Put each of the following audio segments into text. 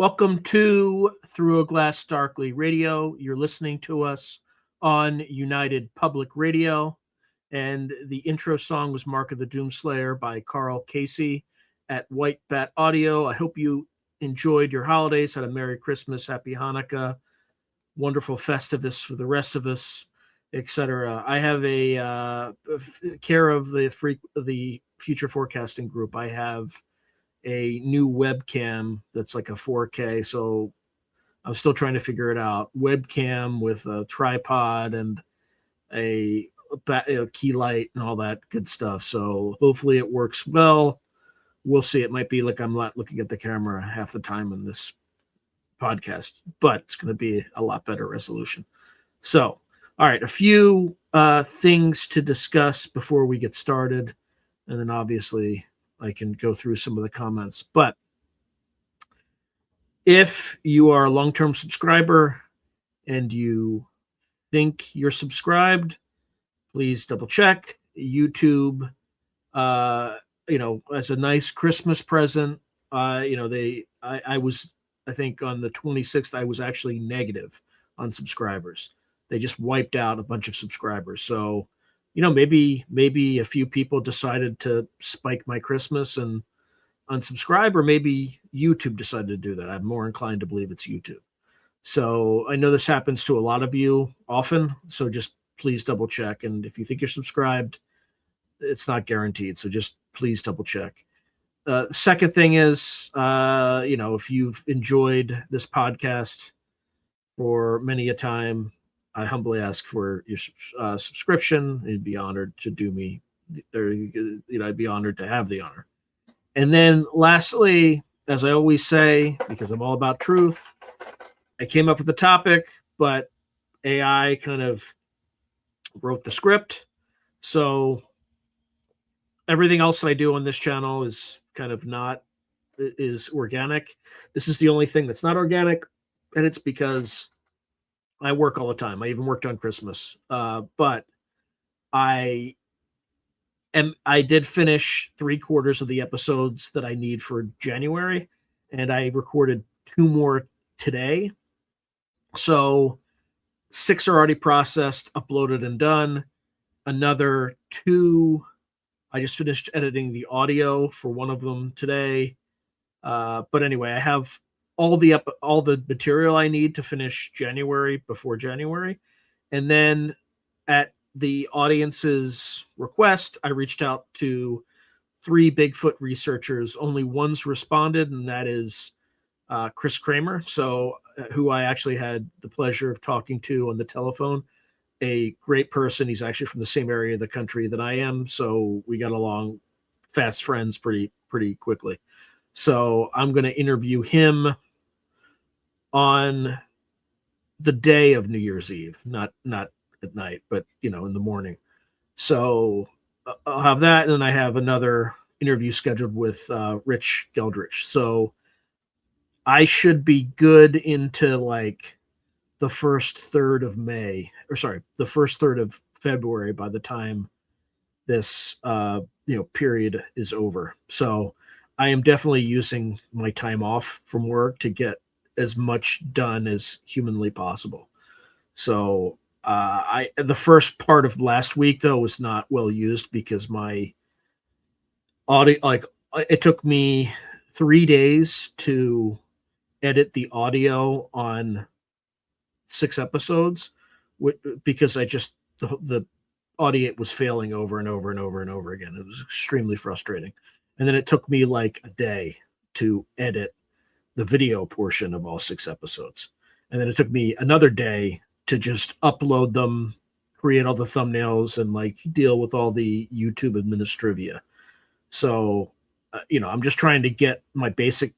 Welcome to Through a Glass Darkly Radio. You're listening to us on United Public Radio. And the intro song was Mark of the Doomslayer by Karl Casey at White Bat Audio. I hope you enjoyed your holidays, had a Merry Christmas, Happy Hanukkah, wonderful Festivus for the rest of us, etc. I have a care of the Future Forecasting Group. I have a new webcam that's like a 4K, so I'm still trying to figure it out. Webcam with a tripod and a key light and all that good stuff. So hopefully it works well. We'll see. It might be like I'm not looking at the camera half the time in this podcast, but it's going to be a lot better resolution. So, all right, a few things to discuss before we get started, and then obviously I can go through some of the comments. But if you are a long-term subscriber and you think you're subscribed, please double check. YouTube, as a nice Christmas present, I think on the 26th, I was actually negative on subscribers. They just wiped out a bunch of subscribers. So, maybe a few people decided to spike my Christmas and unsubscribe, or maybe YouTube decided to do that. I'm more inclined to believe it's YouTube. So I know this happens to a lot of you often, so just please double check. And if you think you're subscribed, it's not guaranteed. So just please double check. The second thing is, if you've enjoyed this podcast for many a time, I humbly ask for your subscription. I'd be honored to do me, or I'd be honored to have the honor. And then lastly, as I always say, because I'm all about truth, I came up with the topic, but AI kind of wrote the script. So everything else I do on this channel is kind of is organic. This is the only thing that's not organic, and it's because I work all the time. I even worked on Christmas. But I did finish 3/4 of the episodes that I need for January, and I recorded 2 more today. So 6 are already processed, uploaded, and done. Another 2, I just finished editing the audio for one of them today. But anyway, I have all the material I need to finish January before January. And then at the audience's request, I reached out to 3 Bigfoot researchers. Only one's responded, and that is Chris Kramer, who I actually had the pleasure of talking to on the telephone. A great person. He's actually from the same area of the country that I am, so we got along fast friends pretty quickly. So I'm going to interview him on the day of New Year's Eve, not at night, but in the morning. So I'll have that, and then I have another interview scheduled with Rich Geldrich. So I should be good into like the first third of February by the time this period is over. So I am definitely using my time off from work to get as much done as humanly possible. So the first part of last week though was not well used because my audio, it took me 3 days to edit the audio on 6 episodes because the audio was failing over and over and over and over again. It was extremely frustrating. And then it took me like a day to edit the video portion of all 6 episodes. And then it took me another day to just upload them, create all the thumbnails, and like deal with all the YouTube administrivia. So, I'm just trying to get my basic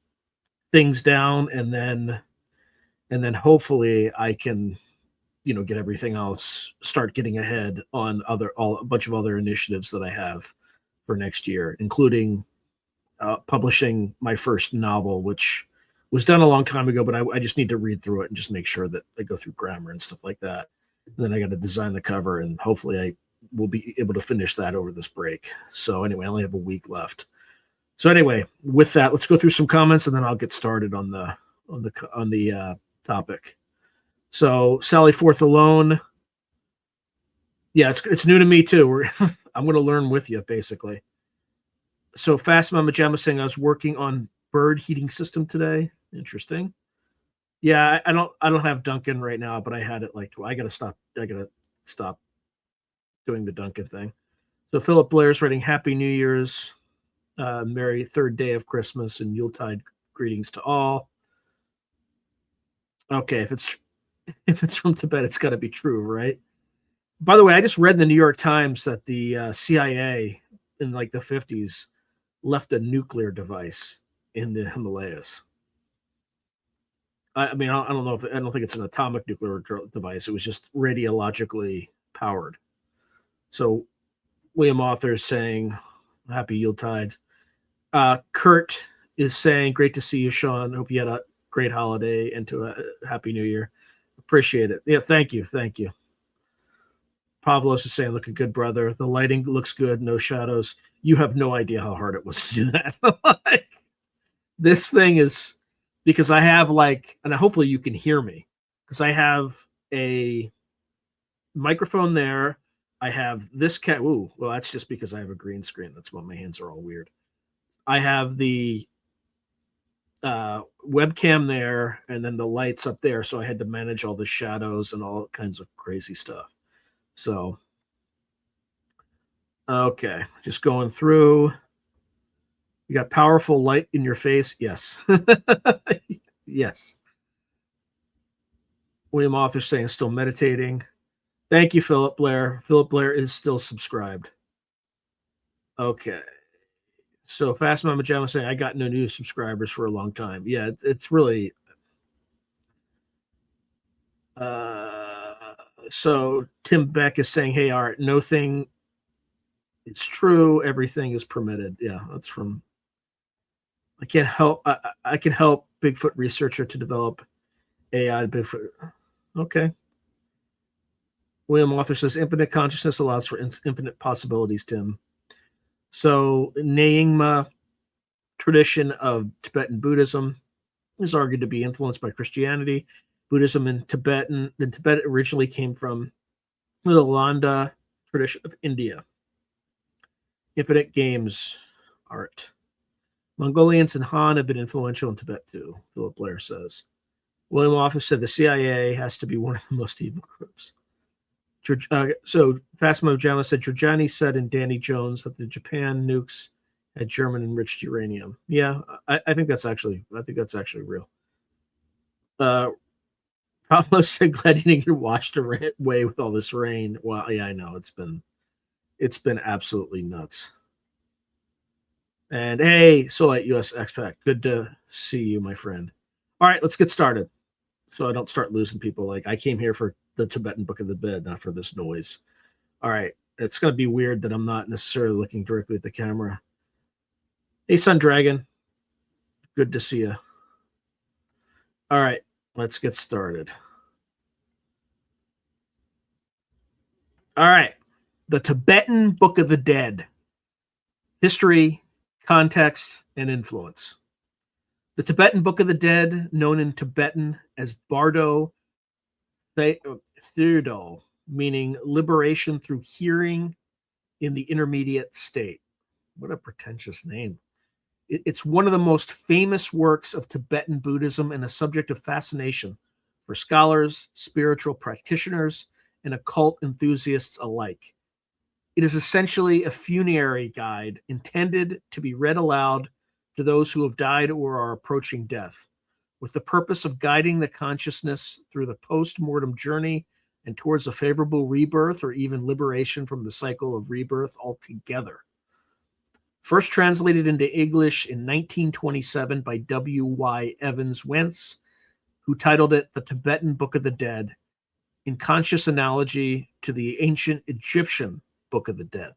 things down, and then hopefully I can, get everything else, start getting ahead on a bunch of other initiatives that I have for next year, including publishing my first novel, which was done a long time ago, but I just need to read through it and just make sure that I go through grammar and stuff like that. And then I got to design the cover, and hopefully I will be able to finish that over this break. So anyway, I only have a week left. So anyway, with that, let's go through some comments, and then I'll get started on the on the topic. So Sally Forth Alone. Yeah, it's new to me too. I'm going to learn with you, basically. So Fast Mama Gemma saying I was working on bird heating system today. Interesting. Yeah, I don't have Duncan right now, but I had it like I gotta stop doing the Duncan thing. So Philip Blair's writing Happy New Year's, Merry third day of Christmas, and Yuletide greetings to all. Okay, if it's from Tibet, it's got to be true, right? By the way, I just read in the New York Times that the CIA in like the 50s left a nuclear device in the Himalayas. I mean, I don't know if I don't think it's an atomic nuclear device. It was just radiologically powered. So William Author is saying, "Happy Yuletide." Kurt is saying, "Great to see you, Sean. Hope you had a great holiday and to a happy New Year. Appreciate it." Yeah, thank you, thank you. Pavlos is saying, "Looking good, brother. The lighting looks good, no shadows." You have no idea how hard it was to do that. Like, this thing is because I have like, and hopefully you can hear me because I have a microphone there. I have this cat. Ooh, well, that's just because I have a green screen. That's why my hands are all weird. I have the webcam there and then the lights up there. So I had to manage all the shadows and all kinds of crazy stuff. So, okay, just going through. You got powerful light in your face. Yes. Yes. William Author saying still meditating. Thank you, Philip Blair. Philip Blair is still subscribed. Okay. So Fast Mama Gemma saying I got no new subscribers for a long time. Yeah, it's really so Tim Beck is saying, "Hey Art, no thing it's true, everything is permitted." Yeah, that's from I can't help I can help Bigfoot researcher to develop AI Bigfoot. Okay. William Author says infinite consciousness allows for infinite possibilities, Tim. So Nyingma tradition of Tibetan Buddhism is argued to be influenced by Christianity. Buddhism in Tibet originally came from the Nalanda tradition of India. Infinite games art. Mongolians and Han have been influential in Tibet too, Philip Blair says. William Author said the CIA has to be one of the most evil groups. So Fastmo Jama said Giorgiani said in Danny Jones that the Japan nukes had German enriched uranium. Yeah, I think that's actually real. Pablo said glad you didn't get washed away with all this rain. Well, yeah, I know it's been absolutely nuts. And hey, Solite US Expat, good to see you, my friend. All right, let's get started. So I don't start losing people. Like I came here for the Tibetan Book of the Bed, not for this noise. All right, it's going to be weird that I'm not necessarily looking directly at the camera. Hey, Sun Dragon, good to see you. All right, let's get started. All right, the Tibetan Book of the Dead: history, context, and influence. The Tibetan Book of the Dead, known in Tibetan as Bardo Thirdo, meaning liberation through hearing in the intermediate state. What a pretentious name. It's one of the most famous works of Tibetan Buddhism and a subject of fascination for scholars, spiritual practitioners, and occult enthusiasts alike. It is essentially a funerary guide intended to be read aloud to those who have died or are approaching death, with the purpose of guiding the consciousness through the post-mortem journey and towards a favorable rebirth or even liberation from the cycle of rebirth altogether. First translated into English in 1927 by W.Y. Evans Wentz, who titled it The Tibetan Book of the Dead, in conscious analogy to the ancient Egyptian Book of the Dead.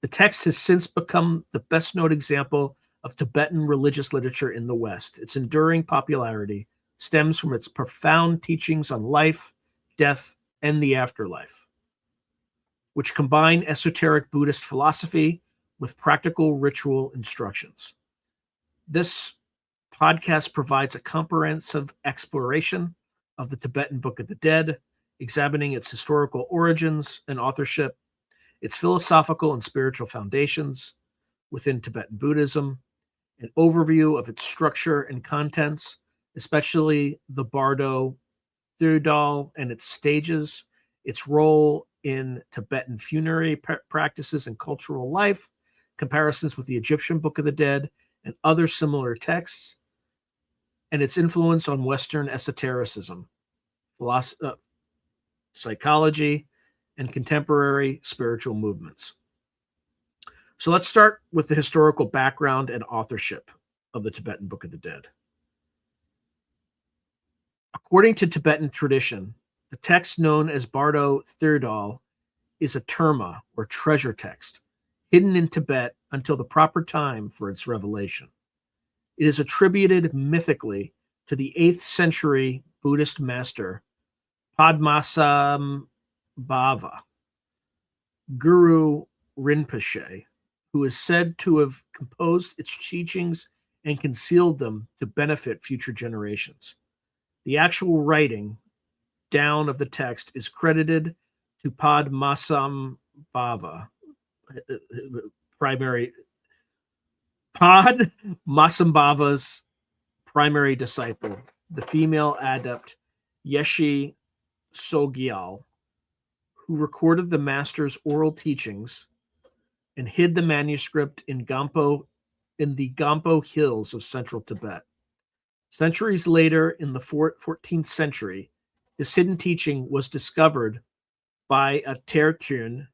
The text has since become the best-known example of Tibetan religious literature in the West. Its enduring popularity stems from its profound teachings on life, death, and the afterlife, which combine esoteric Buddhist philosophy with practical ritual instructions. This podcast provides a comprehensive exploration of the Tibetan Book of the Dead, examining its historical origins and authorship, its philosophical and spiritual foundations within Tibetan Buddhism, an overview of its structure and contents, especially the Bardo Thirdal and its stages, its role in Tibetan funerary practices and cultural life, comparisons with the Egyptian Book of the Dead and other similar texts, and its influence on Western esotericism, psychology, and contemporary spiritual movements. So let's start with the historical background and authorship of the Tibetan Book of the Dead. According to Tibetan tradition, the text known as Bardo Thirdal is a terma, or treasure text, hidden in Tibet until the proper time for its revelation. It is attributed mythically to the 8th century Buddhist master Padmasambhava, Guru Rinpoche, who is said to have composed its teachings and concealed them to benefit future generations. The actual writing down of the text is credited to Padmasambhava's primary disciple, the female adept Yeshe Sogyal, who recorded the master's oral teachings and hid the manuscript in the Gampo hills of central Tibet. Centuries later, in the 14th century, this hidden teaching was discovered by a Terkyun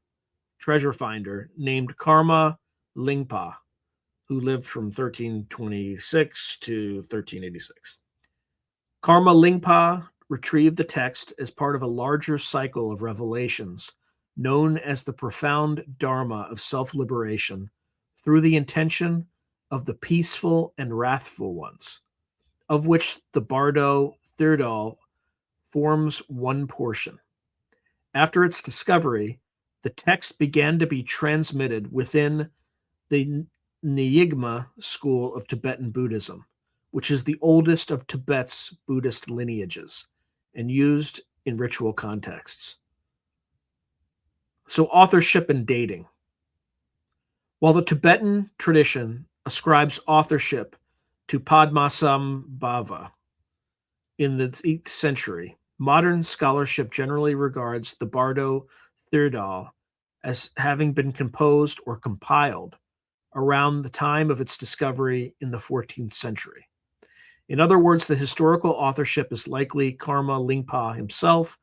treasure finder named Karma Lingpa, who lived from 1326 to 1386. Karma Lingpa retrieved the text as part of a larger cycle of revelations known as the profound Dharma of self-liberation through the intention of the peaceful and wrathful ones, of which the Bardo Thirdal forms one portion. After its discovery, the text began to be transmitted within the Nyingma school of Tibetan Buddhism, which is the oldest of Tibet's Buddhist lineages and used in ritual contexts. So, authorship and dating. While the Tibetan tradition ascribes authorship to Padmasambhava in the 8th century, modern scholarship generally regards the Bardo Thirdal as having been composed or compiled around the time of its discovery in the 14th century. In other words, the historical authorship is likely Karma Lingpa himself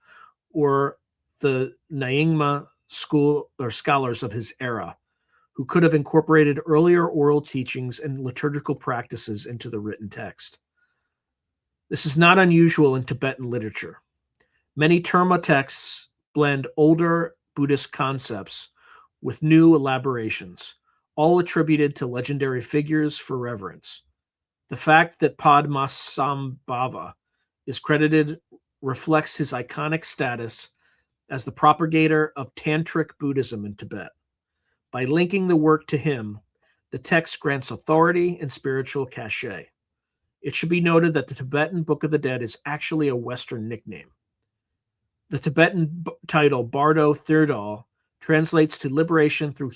or the Nyingma school or scholars of his era, who could have incorporated earlier oral teachings and liturgical practices into the written text. This is not unusual in Tibetan literature. Many terma texts blend older Buddhist concepts with new elaborations, all attributed to legendary figures for reverence. The fact that Padmasambhava is credited reflects his iconic status as the propagator of Tantric Buddhism in Tibet. By linking the work to him, the text grants authority and spiritual cachet. It should be noted that the Tibetan Book of the Dead is actually a Western nickname. The Tibetan title Bardo Thirdal translates to liberation through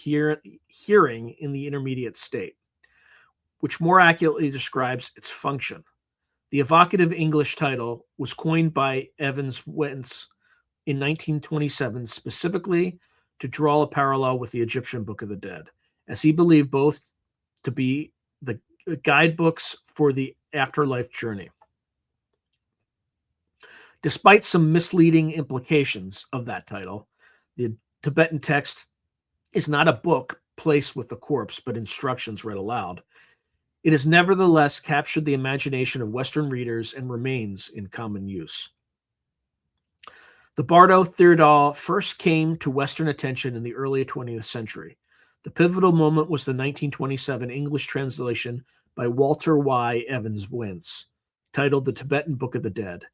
hearing in the intermediate state, which more accurately describes its function. The evocative English title was coined by Evans Wentz in 1927 specifically to draw a parallel with the Egyptian Book of the Dead, as he believed both to be the guidebooks for the afterlife journey. Despite some misleading implications of that title, the Tibetan text is not a book placed with the corpse, but instructions read aloud. It has nevertheless captured the imagination of Western readers and remains in common use. The Bardo Thirdal first came to Western attention in the early 20th century. The pivotal moment was the 1927 English translation by Walter Y. Evans Wentz, titled The Tibetan Book of the Dead.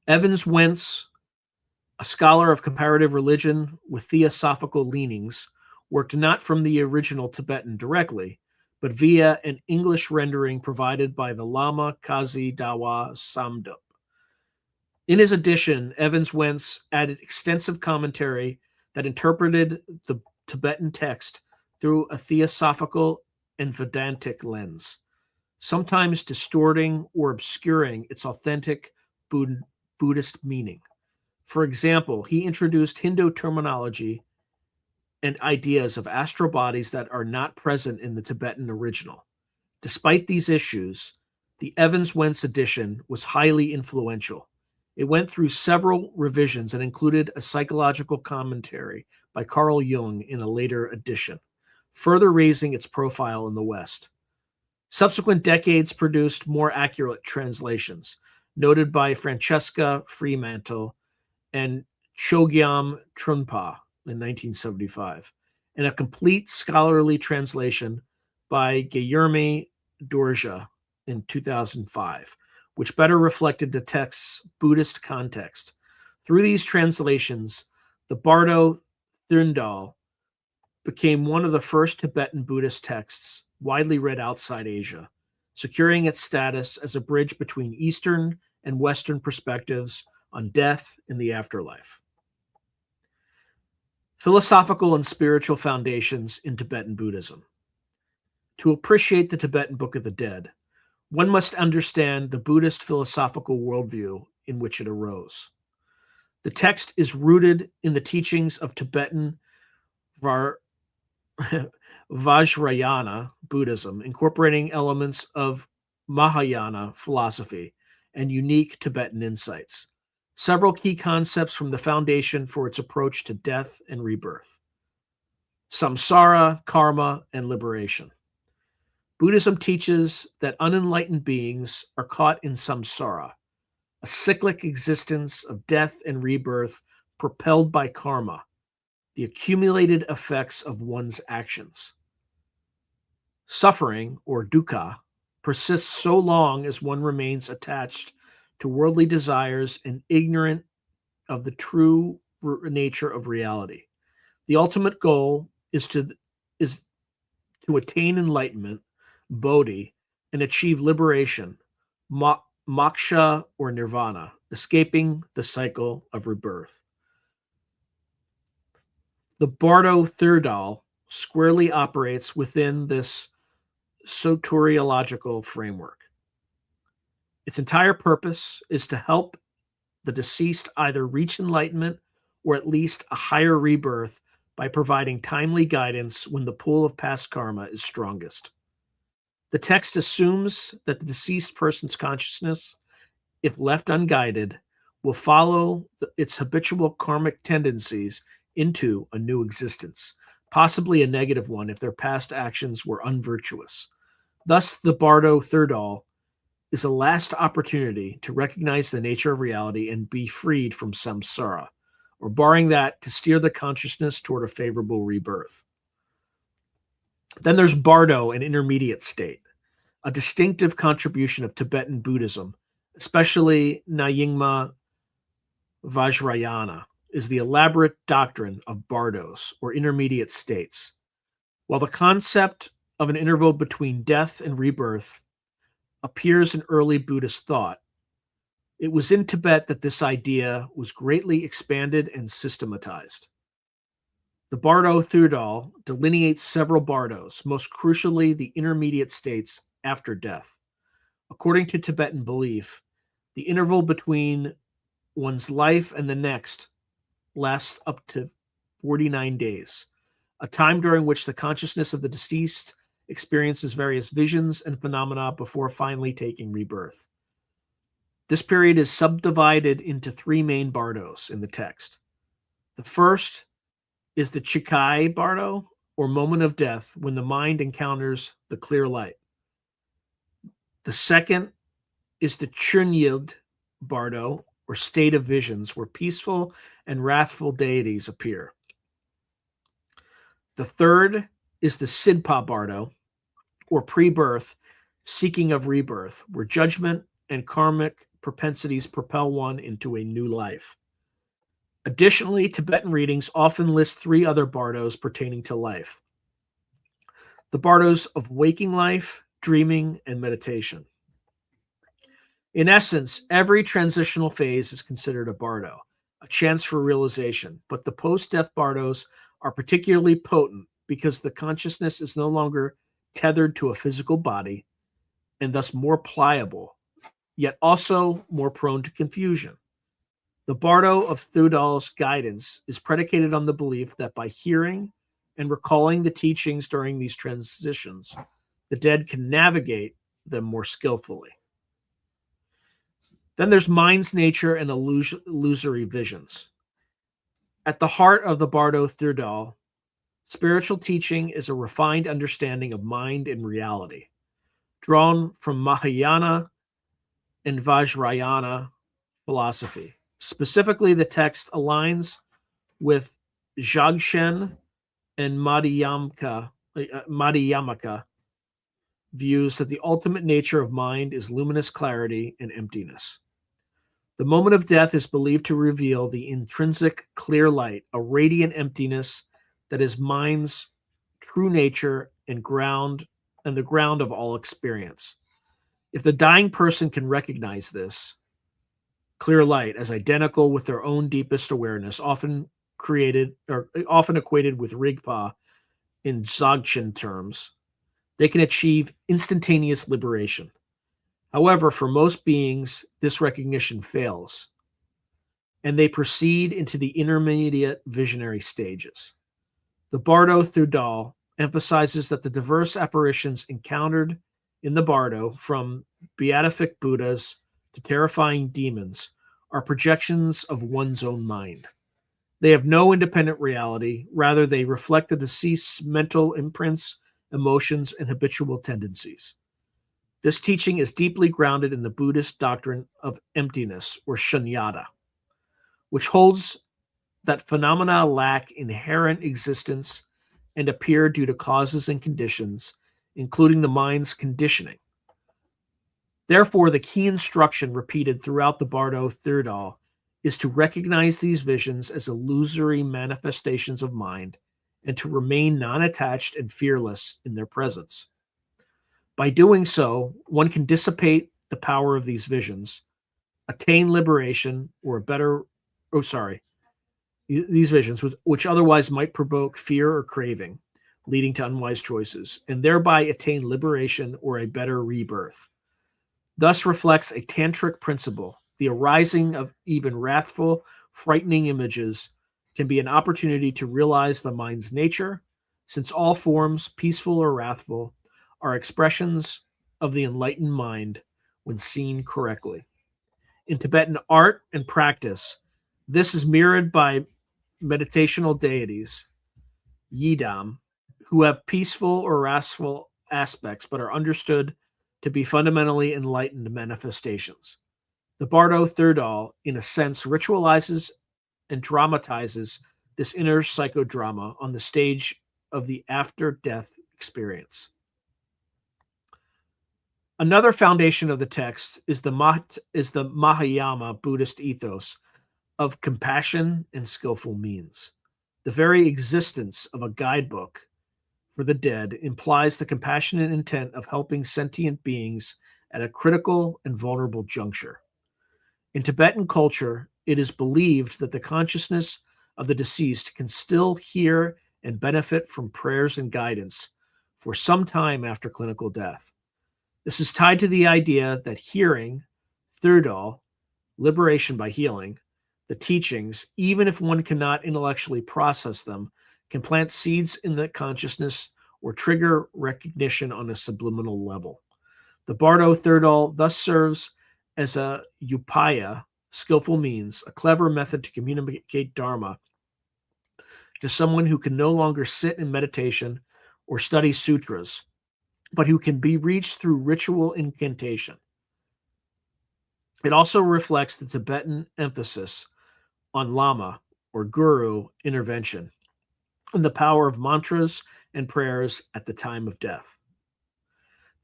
Evans Wentz, a scholar of comparative religion with theosophical leanings, worked not from the original Tibetan directly, but via an English rendering provided by the Lama Kazi Dawa Samdup. In his edition, Evans Wentz added extensive commentary that interpreted the Tibetan text through a theosophical and Vedantic lens, sometimes distorting or obscuring its authentic Buddhist meaning. For example, he introduced Hindu terminology and ideas of astral bodies that are not present in the Tibetan original. Despite these issues, the Evans Wentz edition was highly influential. It went through several revisions and included a psychological commentary by Karl Jung in a later edition, further raising its profile in the West. Subsequent decades produced more accurate translations, noted by Francesca Fremantle and Chogyam Trungpa in 1975, and a complete scholarly translation by Guillermo Dorja in 2005, which better reflected the text's Buddhist context. Through these translations, the Bardo Thundal became one of the first Tibetan Buddhist texts widely read outside Asia, securing its status as a bridge between Eastern and Western perspectives on death and the afterlife. Philosophical and spiritual foundations in Tibetan Buddhism. To appreciate the Tibetan Book of the Dead, one must understand the Buddhist philosophical worldview in which it arose. The text is rooted in the teachings of Tibetan Vajrayana Buddhism, incorporating elements of Mahayana philosophy and unique Tibetan insights. Several key concepts from the foundation for its approach to death and rebirth: samsara, karma, and liberation. Buddhism teaches that unenlightened beings are caught in samsara, a cyclic existence of death and rebirth propelled by karma, the accumulated effects of one's actions. Suffering, or dukkha, persists so long as one remains attached to worldly desires and ignorant of the true nature of reality. The ultimate goal is to attain enlightenment, bodhi, and achieve liberation, moksha or nirvana, escaping the cycle of rebirth. The Bardo Thirdal squarely operates within this soteriological framework. Its entire purpose is to help the deceased either reach enlightenment or at least a higher rebirth by providing timely guidance when the pull of past karma is strongest. The text assumes that the deceased person's consciousness, if left unguided, will follow its habitual karmic tendencies into a new existence, possibly a negative one if their past actions were unvirtuous. Thus, the Bardo Thirdal is a last opportunity to recognize the nature of reality and be freed from samsara, or barring that, to steer the consciousness toward a favorable rebirth. Then there's Bardo, an intermediate state, a distinctive contribution of Tibetan Buddhism, especially Nyingma Vajrayana, is the elaborate doctrine of bardos, or intermediate states. While the concept of an interval between death and rebirth appears in early Buddhist thought, it was in Tibet that this idea was greatly expanded and systematized. The Bardo Thirdal delineates several bardos, most crucially the intermediate states after death. According to Tibetan belief, the interval between one's life and the next lasts up to 49 days, a time during which the consciousness of the deceased experiences various visions and phenomena before finally taking rebirth. This period is subdivided into three main bardos in the text. The first is the Chikai Bardo, or moment of death, when the mind encounters the clear light. The second is the Chunyid Bardo, or state of visions, where peaceful and wrathful deities appear. The third is the Sidpa Bardo, or pre-birth, seeking of rebirth, where judgment and karmic propensities propel one into a new life. Additionally, Tibetan readings often list three other bardos pertaining to life. the bardos of waking life, dreaming, and meditation. In essence, every transitional phase is considered a bardo, a chance for realization, but the post-death bardos are particularly potent because the consciousness is no longer tethered to a physical body and thus more pliable, yet also more prone to confusion. The bardo of Thudal's guidance is predicated on the belief that by hearing and recalling the teachings during these transitions, the dead can navigate them more skillfully. Then there's mind's nature and illusory visions. At the heart of the Bardo Thudal, spiritual teaching is a refined understanding of mind and reality, drawn from Mahayana and Vajrayana philosophy. Specifically, the text aligns with Dzogchen and Madhyamaka views that the ultimate nature of mind is luminous clarity and emptiness. The moment of death is believed to reveal the intrinsic clear light, a radiant emptiness that is mind's true nature and the ground of all experience. If the dying person can recognize this clear light as identical with their own deepest awareness, often equated with Rigpa in Dzogchen terms, they can achieve instantaneous liberation. However, for most beings, this recognition fails, and they proceed into the intermediate visionary stages. The Bardo Thudal emphasizes that the diverse apparitions encountered in the Bardo, from beatific Buddhas to terrifying demons, are projections of one's own mind. They have no independent reality. Rather, they reflect the deceased's mental imprints, emotions, and habitual tendencies. This teaching is deeply grounded in the Buddhist doctrine of emptiness, or shunyata, which holds that phenomena lack inherent existence and appear due to causes and conditions, including the mind's conditioning. Therefore, the key instruction repeated throughout the Bardo Thudal is to recognize these visions as illusory manifestations of mind and to remain non-attached and fearless in their presence. By doing so, one can dissipate the power of these visions, attain liberation, these visions, which otherwise might provoke fear or craving, leading to unwise choices, and thereby attain liberation or a better rebirth. Thus reflects a tantric principle. The arising of even wrathful, frightening images can be an opportunity to realize the mind's nature, since all forms, peaceful or wrathful, are expressions of the enlightened mind when seen correctly. In Tibetan art and practice, this is mirrored by meditational deities, Yidam, who have peaceful or wrathful aspects but are understood to be fundamentally enlightened manifestations. The Bardo Thudal, in a sense, ritualizes and dramatizes this inner psychodrama on the stage of the after-death experience. Another foundation of the text is the Mahayana Buddhist ethos of compassion and skillful means. The very existence of a guidebook for the dead implies the compassionate intent of helping sentient beings at a critical and vulnerable juncture. In Tibetan culture, it is believed that the consciousness of the deceased can still hear and benefit from prayers and guidance for some time after clinical death. This is tied to the idea that hearing, Thudal, liberation by healing, the teachings, even if one cannot intellectually process them, can plant seeds in the consciousness or trigger recognition on a subliminal level. The Bardo Thudal thus serves as a upaya, skillful means, a clever method to communicate Dharma to someone who can no longer sit in meditation or study sutras, but who can be reached through ritual incantation. It also reflects the Tibetan emphasis on Lama, or Guru, intervention, and the power of mantras and prayers at the time of death.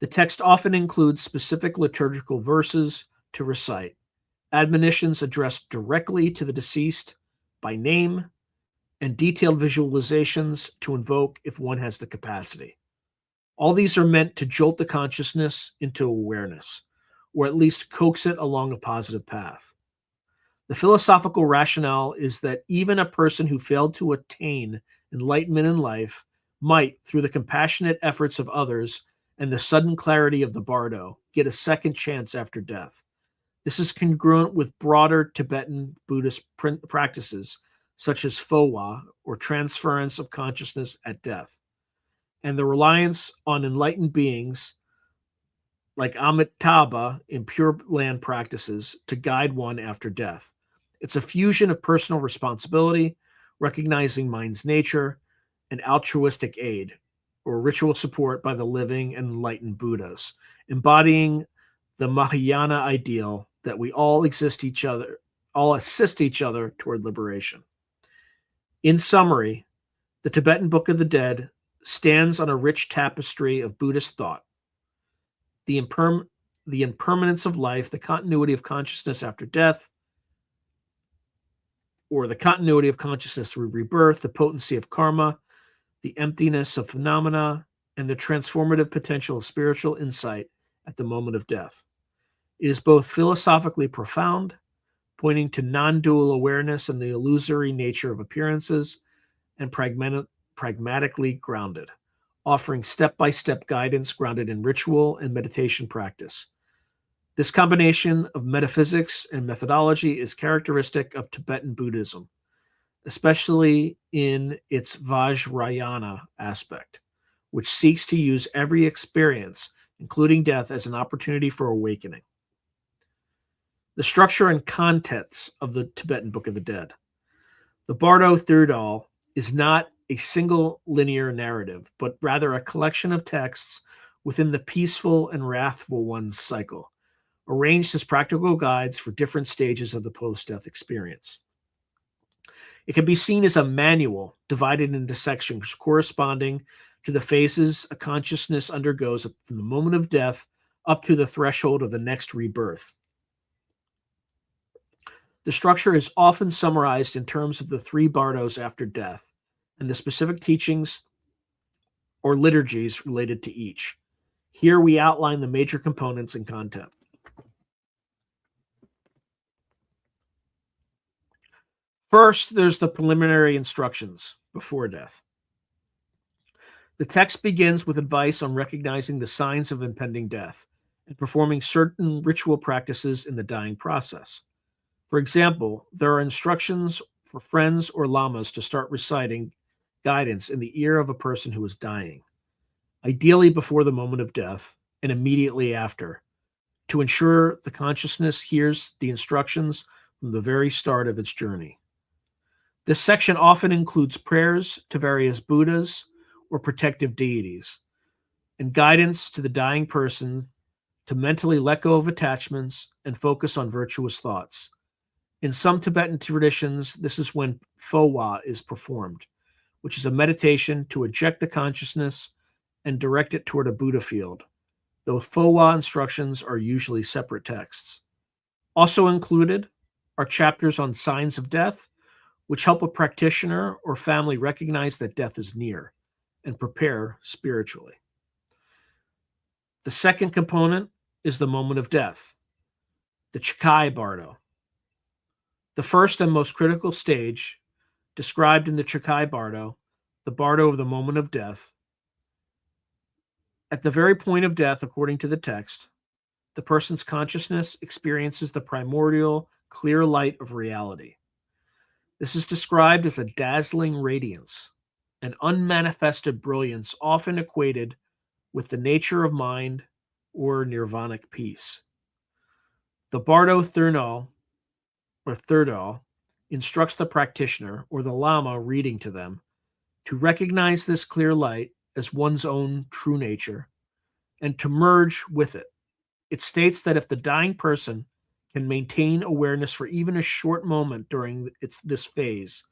The text often includes specific liturgical verses to recite, admonitions addressed directly to the deceased by name, and detailed visualizations to invoke if one has the capacity. All these are meant to jolt the consciousness into awareness, or at least coax it along a positive path. The philosophical rationale is that even a person who failed to attain enlightenment in life might, through the compassionate efforts of others and the sudden clarity of the bardo, get a second chance after death. This is congruent with broader Tibetan Buddhist practices, such as Phowa, or transference of consciousness at death, and the reliance on enlightened beings like Amitabha in Pure Land practices to guide one after death. It's a fusion of personal responsibility, recognizing mind's nature, and altruistic aid, or ritual support by the living and enlightened Buddhas, embodying the Mahayana ideal that we all assist each other toward liberation. In summary, the Tibetan Book of the Dead stands on a rich tapestry of Buddhist thought. The impermanence of life, the continuity of consciousness after death, or the continuity of consciousness through rebirth, the potency of karma, the emptiness of phenomena, and the transformative potential of spiritual insight at the moment of death. It is both philosophically profound, pointing to non-dual awareness and the illusory nature of appearances, and pragmatically grounded, offering step-by-step guidance grounded in ritual and meditation practice. This combination of metaphysics and methodology is characteristic of Tibetan Buddhism, especially in its Vajrayana aspect, which seeks to use every experience, including death, as an opportunity for awakening. The structure and contents of the Tibetan Book of the Dead. The Bardo Thirdal is not a single linear narrative, but rather a collection of texts within the peaceful and wrathful one's cycle, arranged as practical guides for different stages of the post-death experience. It can be seen as a manual divided into sections corresponding to the phases a consciousness undergoes from the moment of death up to the threshold of the next rebirth. The structure is often summarized in terms of the three bardos after death and the specific teachings or liturgies related to each. Here we outline the major components and content. First, there's the preliminary instructions before death. The text begins with advice on recognizing the signs of impending death and performing certain ritual practices in the dying process. For example, there are instructions for friends or lamas to start reciting guidance in the ear of a person who is dying, ideally before the moment of death and immediately after, to ensure the consciousness hears the instructions from the very start of its journey. This section often includes prayers to various Buddhas or protective deities, and guidance to the dying person to mentally let go of attachments and focus on virtuous thoughts. In some Tibetan traditions, this is when Phowa is performed, which is a meditation to eject the consciousness and direct it toward a Buddha field, though Phowa instructions are usually separate texts. Also included are chapters on signs of death, which help a practitioner or family recognize that death is near and prepare spiritually. The second component is the moment of death, the Chikai Bardo. The first and most critical stage, described in the Chikai Bardo, the Bardo of the moment of death. At the very point of death, according to the text, the person's consciousness experiences the primordial, clear light of reality. This is described as a dazzling radiance, an unmanifested brilliance often equated with the nature of mind or nirvanic peace. The Bardo Thirdal instructs the practitioner or the lama reading to them to recognize this clear light as one's own true nature and to merge with it. It states that if the dying person can maintain awareness for even a short moment during this phase,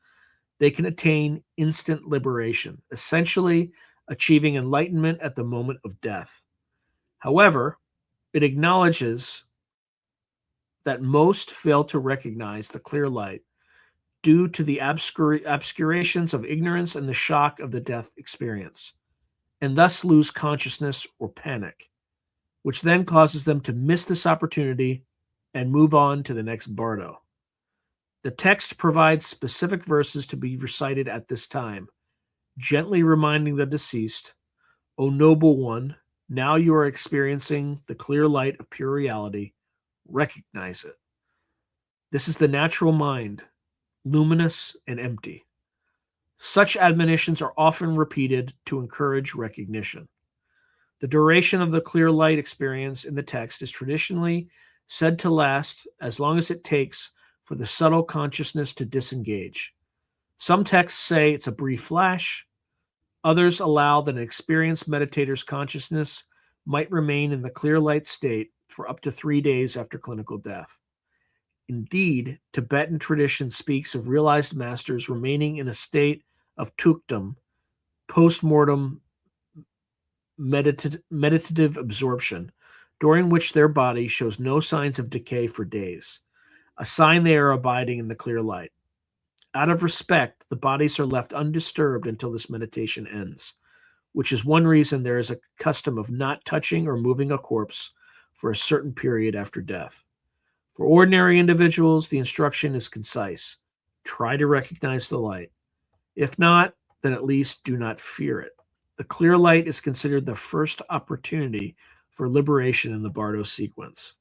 they can attain instant liberation, essentially achieving enlightenment at the moment of death. However, it acknowledges that most fail to recognize the clear light due to the obscurations of ignorance and the shock of the death experience. and thus lose consciousness or panic, which then causes them to miss this opportunity and move on to the next bardo. The text provides specific verses to be recited at this time, gently reminding the deceased, "O noble one, now you are experiencing the clear light of pure reality. Recognize it. This is the natural mind, luminous and empty." Such admonitions are often repeated to encourage recognition. The duration of the clear light experience in the text is traditionally said to last as long as it takes for the subtle consciousness to disengage. Some texts say it's a brief flash. Others allow that an experienced meditator's consciousness might remain in the clear light state for up to 3 days after clinical death. Indeed, Tibetan tradition speaks of realized masters remaining in a state of tukdam, post-mortem meditative absorption, during which their body shows no signs of decay for days, a sign they are abiding in the clear light. Out of respect, the bodies are left undisturbed until this meditation ends, which is one reason there is a custom of not touching or moving a corpse for a certain period after death. For ordinary individuals, the instruction is concise. Try to recognize the light. If not, then at least do not fear it. The clear light is considered the first opportunity for liberation in the Bardo sequence.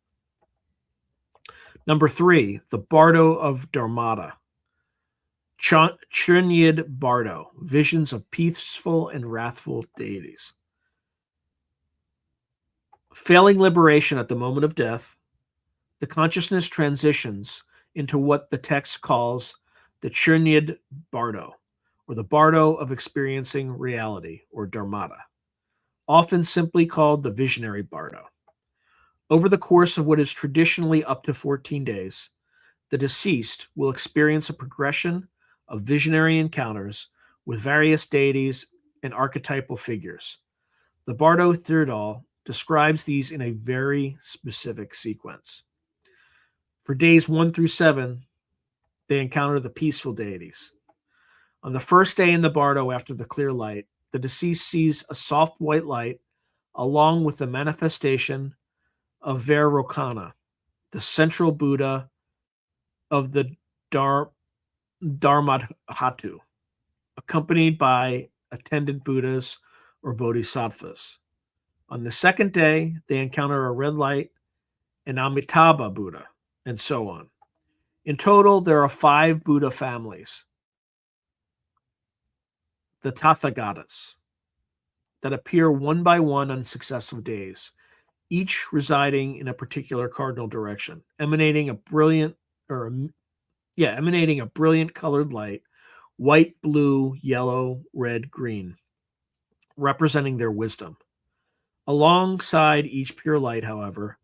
Number 3, the Bardo of Dharmata. Chunyid Bardo, visions of peaceful and wrathful deities. Failing liberation at the moment of death, the consciousness transitions into what the text calls the Chunyid Bardo, or the Bardo of experiencing reality, or Dharmata, often simply called the visionary Bardo. Over the course of what is traditionally up to 14 days, the deceased will experience a progression of visionary encounters with various deities and archetypal figures. The Bardo Thirdal describes these in a very specific sequence. For days 1 through 7, they encounter the peaceful deities. On the first day in the Bardo after the clear light, the deceased sees a soft white light along with the manifestation of Vairocana, the central Buddha of the Dharmadhatu, accompanied by attendant Buddhas or Bodhisattvas. On the second day, they encounter a red light, an Amitabha Buddha, and so on. In total, there are 5 Buddha families, the Tathagatas, that appear one by one on successive days, each residing in a particular cardinal direction, emanating a brilliant colored light, white, blue, yellow, red, green, representing their wisdom. Alongside each pure light, however,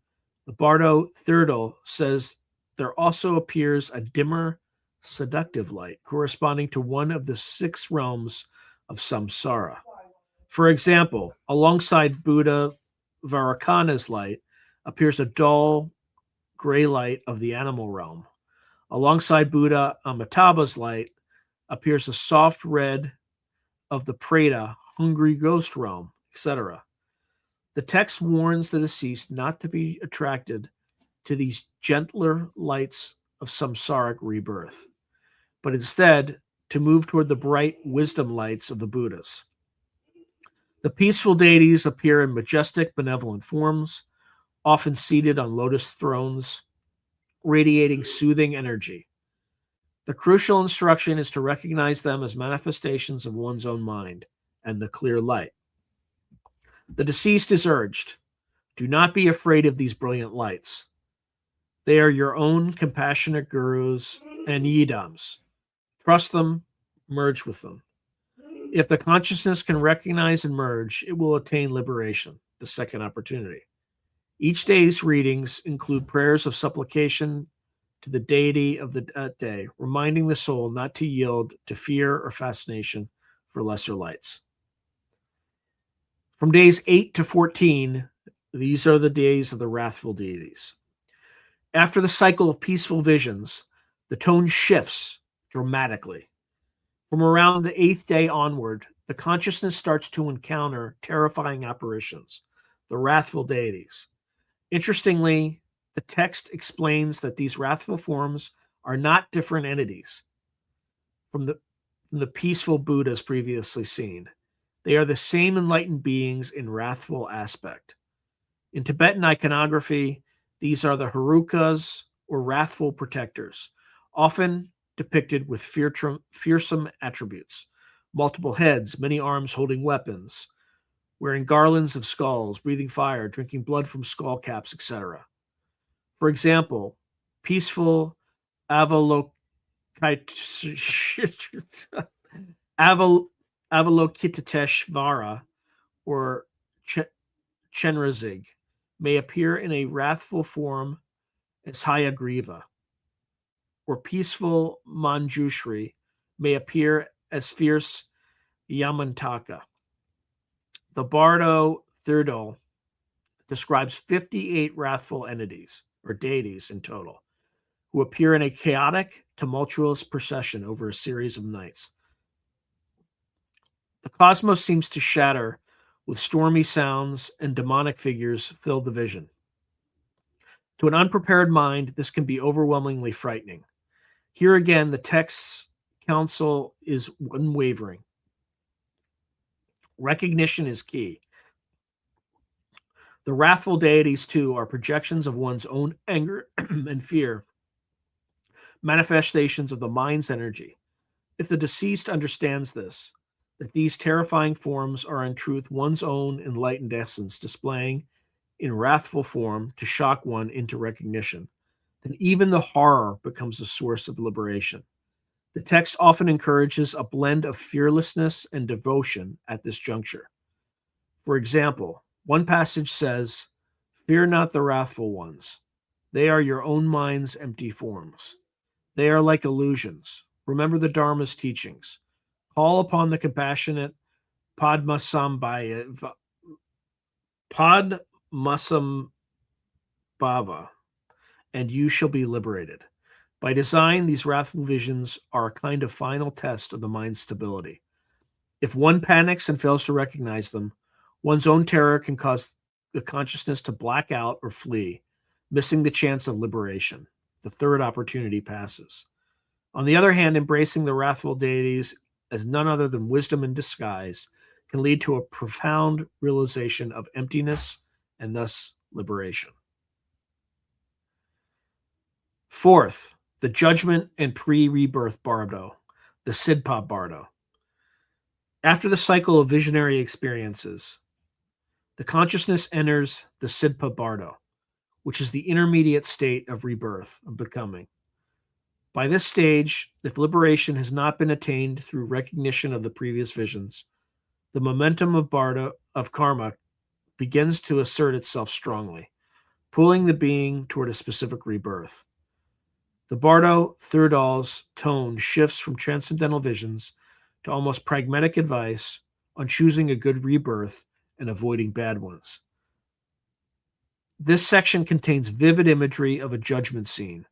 the Bardo Thirdal says there also appears a dimmer, seductive light corresponding to one of the 6 realms of samsara. For example, alongside Buddha Vairocana's light appears a dull gray light of the animal realm. Alongside Buddha Amitabha's light appears a soft red of the Preta, hungry ghost realm, etc. The text warns the deceased not to be attracted to these gentler lights of samsaric rebirth, but instead to move toward the bright wisdom lights of the Buddhas. The peaceful deities appear in majestic, benevolent forms, often seated on lotus thrones, radiating soothing energy. The crucial instruction is to recognize them as manifestations of one's own mind and the clear light. The deceased is urged, do not be afraid of these brilliant lights. They are your own compassionate gurus and yidams. Trust them, merge with them. If the consciousness can recognize and merge, it will attain liberation, the second opportunity. Each day's readings include prayers of supplication to the deity of that day, reminding the soul not to yield to fear or fascination for lesser lights. From days 8 to 14, these are the days of the wrathful deities. After the cycle of peaceful visions, the tone shifts dramatically. From around the 8th day onward, the consciousness starts to encounter terrifying apparitions, the wrathful deities. Interestingly, the text explains that these wrathful forms are not different entities from the peaceful Buddhas previously seen. They are the same enlightened beings in wrathful aspect. In Tibetan iconography, these are the Herukas, or wrathful protectors, often depicted with fearsome attributes: multiple heads, many arms holding weapons, wearing garlands of skulls, breathing fire, drinking blood from skull caps, etc. For example, peaceful Avalokiteshvara, or Chenrezig, may appear in a wrathful form as Hayagriva, or peaceful Manjushri may appear as fierce Yamantaka. The Bardo Thirdal describes 58 wrathful entities, or deities in total, who appear in a chaotic, tumultuous procession over a series of nights. The cosmos seems to shatter with stormy sounds, and demonic figures fill the vision. To an unprepared mind, this can be overwhelmingly frightening. Here again, the text's counsel is unwavering. Recognition is key. The wrathful deities, too, are projections of one's own anger and fear, manifestations of the mind's energy. If the deceased understands this, that these terrifying forms are in truth one's own enlightened essence displaying in wrathful form to shock one into recognition, then even the horror becomes a source of liberation. The text often encourages a blend of fearlessness and devotion at this juncture. For example, one passage says, "Fear not the wrathful ones. They are your own mind's empty forms. They are like illusions. Remember the Dharma's teachings. Call upon the compassionate Padmasambhava, and you shall be liberated." By design, these wrathful visions are a kind of final test of the mind's stability. If one panics and fails to recognize them, one's own terror can cause the consciousness to black out or flee, missing the chance of liberation. The third opportunity passes. On the other hand, embracing the wrathful deities as none other than wisdom in disguise can lead to a profound realization of emptiness and thus liberation. Fourth, the judgment and pre-rebirth bardo, the Sidpa bardo. After the cycle of visionary experiences, the consciousness enters the Sidpa bardo, which is the intermediate state of rebirth, of becoming. By this stage, if liberation has not been attained through recognition of the previous visions, the momentum of bardo, of karma, begins to assert itself strongly, pulling the being toward a specific rebirth. The Bardo Thirdal's tone shifts from transcendental visions to almost pragmatic advice on choosing a good rebirth and avoiding bad ones. This section contains vivid imagery of a judgment scene.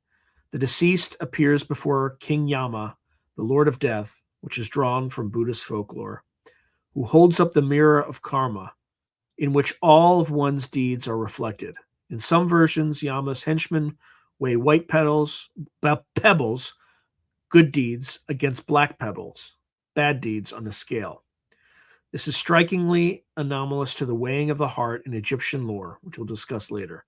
The deceased appears before King Yama, the Lord of Death, which is drawn from Buddhist folklore, who holds up the mirror of karma, in which all of one's deeds are reflected. In some versions, Yama's henchmen weigh white pebbles, good deeds, against black pebbles, bad deeds, on a scale. This is strikingly anomalous to the weighing of the heart in Egyptian lore, which we'll discuss later.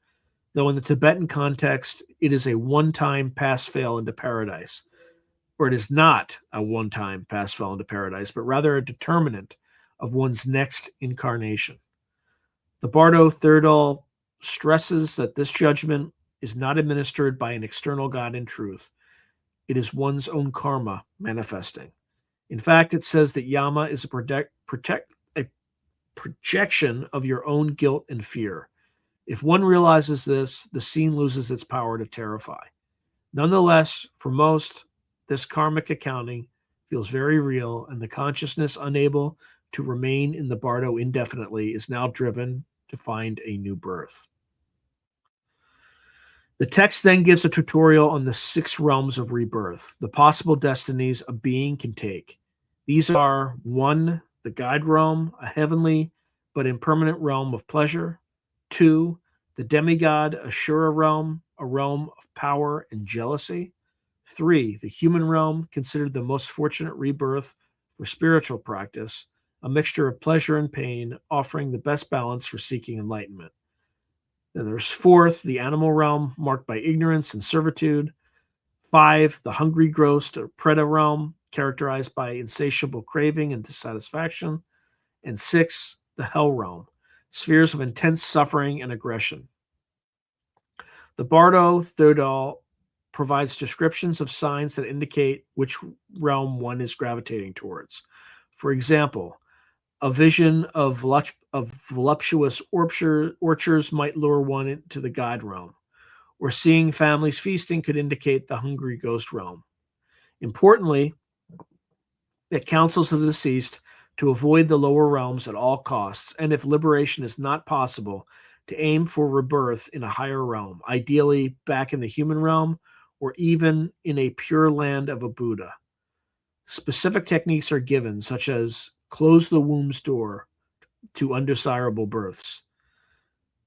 Though in the Tibetan context, it is a one-time pass-fail into paradise, or it is not a one-time pass-fail into paradise, but rather a determinant of one's next incarnation. The Bardo Thirdal stresses that this judgment is not administered by an external God in truth. It is one's own karma manifesting. In fact, it says that Yama is a projection of your own guilt and fear. If one realizes this, the scene loses its power to terrify. Nonetheless, for most, this karmic accounting feels very real, and the consciousness, unable to remain in the Bardo indefinitely, is now driven to find a new birth. The text then gives a tutorial on the 6 realms of rebirth, the possible destinies a being can take. These are: 1, the guide realm, a heavenly but impermanent realm of pleasure. 2, the demigod Ashura realm, a realm of power and jealousy. 3, the human realm, considered the most fortunate rebirth for spiritual practice, a mixture of pleasure and pain, offering the best balance for seeking enlightenment. Then there's 4th, the animal realm, marked by ignorance and servitude. 5, the hungry ghost or Preta realm, characterized by insatiable craving and dissatisfaction. And 6, the hell realm, spheres of intense suffering and aggression. The Bardo Thirdal provides descriptions of signs that indicate which realm one is gravitating towards. For example, a vision of voluptuous orchards might lure one into the god realm, or seeing families feasting could indicate the hungry ghost realm. Importantly, it counsels the deceased to avoid the lower realms at all costs, and if liberation is not possible, to aim for rebirth in a higher realm, ideally back in the human realm or even in a pure land of a Buddha. Specific techniques are given, such as close the womb's door to undesirable births.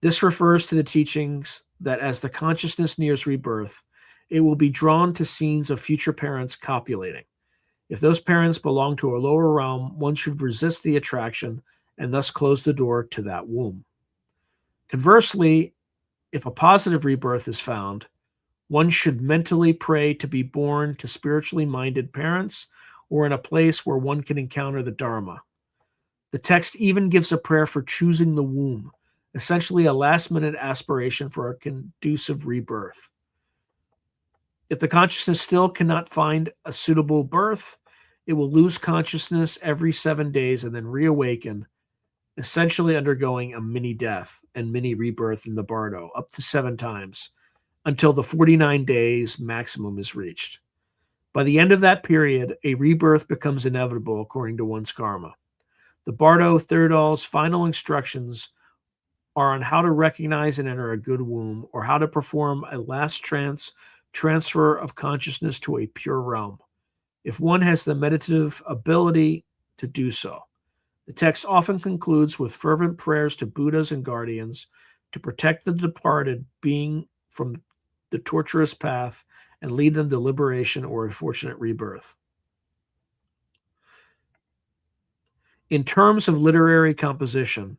This refers to the teachings that as the consciousness nears rebirth, it will be drawn to scenes of future parents copulating. If those parents belong to a lower realm, one should resist the attraction and thus close the door to that womb. Conversely, if a positive rebirth is found, one should mentally pray to be born to spiritually minded parents or in a place where one can encounter the Dharma. The text even gives a prayer for choosing the womb, essentially a last-minute aspiration for a conducive rebirth. If the consciousness still cannot find a suitable birth, it will lose consciousness every 7 days and then reawaken, essentially undergoing a mini death and mini rebirth in the Bardo up to 7 times until the 49 days maximum is reached. By the end of that period, a rebirth becomes inevitable according to one's karma. The Bardo Thirdal's final instructions are on how to recognize and enter a good womb, or how to perform a last transfer of consciousness to a pure realm, if one has the meditative ability to do so. The text often concludes with fervent prayers to Buddhas and guardians to protect the departed being from the torturous path and lead them to liberation or a fortunate rebirth. In terms of literary composition,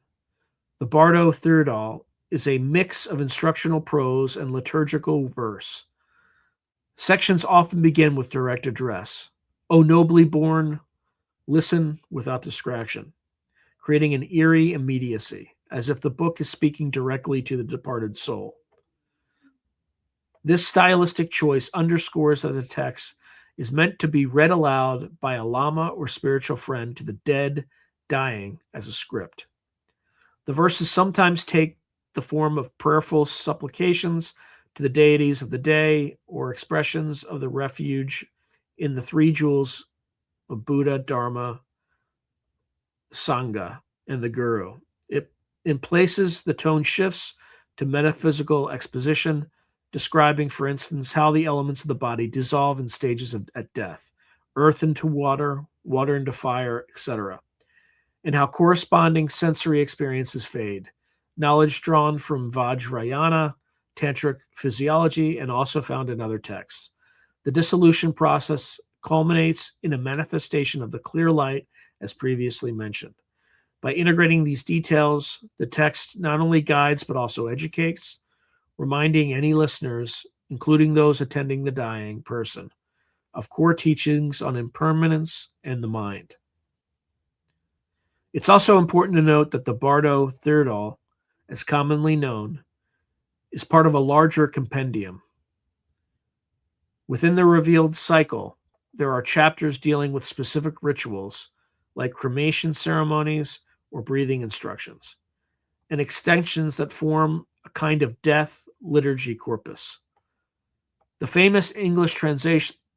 the Bardo Thirdal is a mix of instructional prose and liturgical verse. Sections often begin with direct address. O nobly born, listen without distraction, creating an eerie immediacy, as if the book is speaking directly to the departed soul. This stylistic choice underscores that the text is meant to be read aloud by a lama or spiritual friend to the dead, dying as a script. The verses sometimes take the form of prayerful supplications to the deities of the day or expressions of the refuge in the 3 jewels of Buddha, Dharma, Sangha, and the Guru. In places, the tone shifts to metaphysical exposition, describing, for instance, how the elements of the body dissolve in stages at death, earth into water, water into fire, etc., and how corresponding sensory experiences fade. Knowledge drawn from Vajrayana, tantric physiology, and also found in other texts. The dissolution process culminates in a manifestation of the clear light, as previously mentioned. By integrating these details, the text not only guides but also educates, reminding any listeners, including those attending the dying person, of core teachings on impermanence and the mind. It's also important to note that the Bardo Thirdal, as commonly known, is part of a larger compendium. Within the revealed cycle, there are chapters dealing with specific rituals, like cremation ceremonies or breathing instructions, and extensions that form a kind of death liturgy corpus. The famous English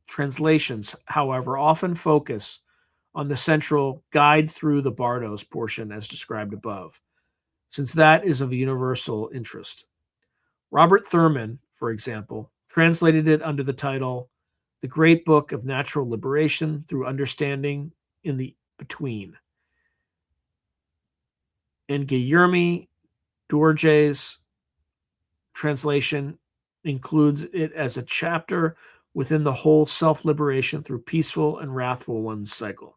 translations, however, often focus on the central guide through the Bardos portion as described above, since that is of universal interest. Robert Thurman, for example, translated it under the title, The Great Book of Natural Liberation Through Understanding in the Between. And Guillermo Dorje's translation includes it as a chapter within the whole self-liberation through peaceful and wrathful ones cycle.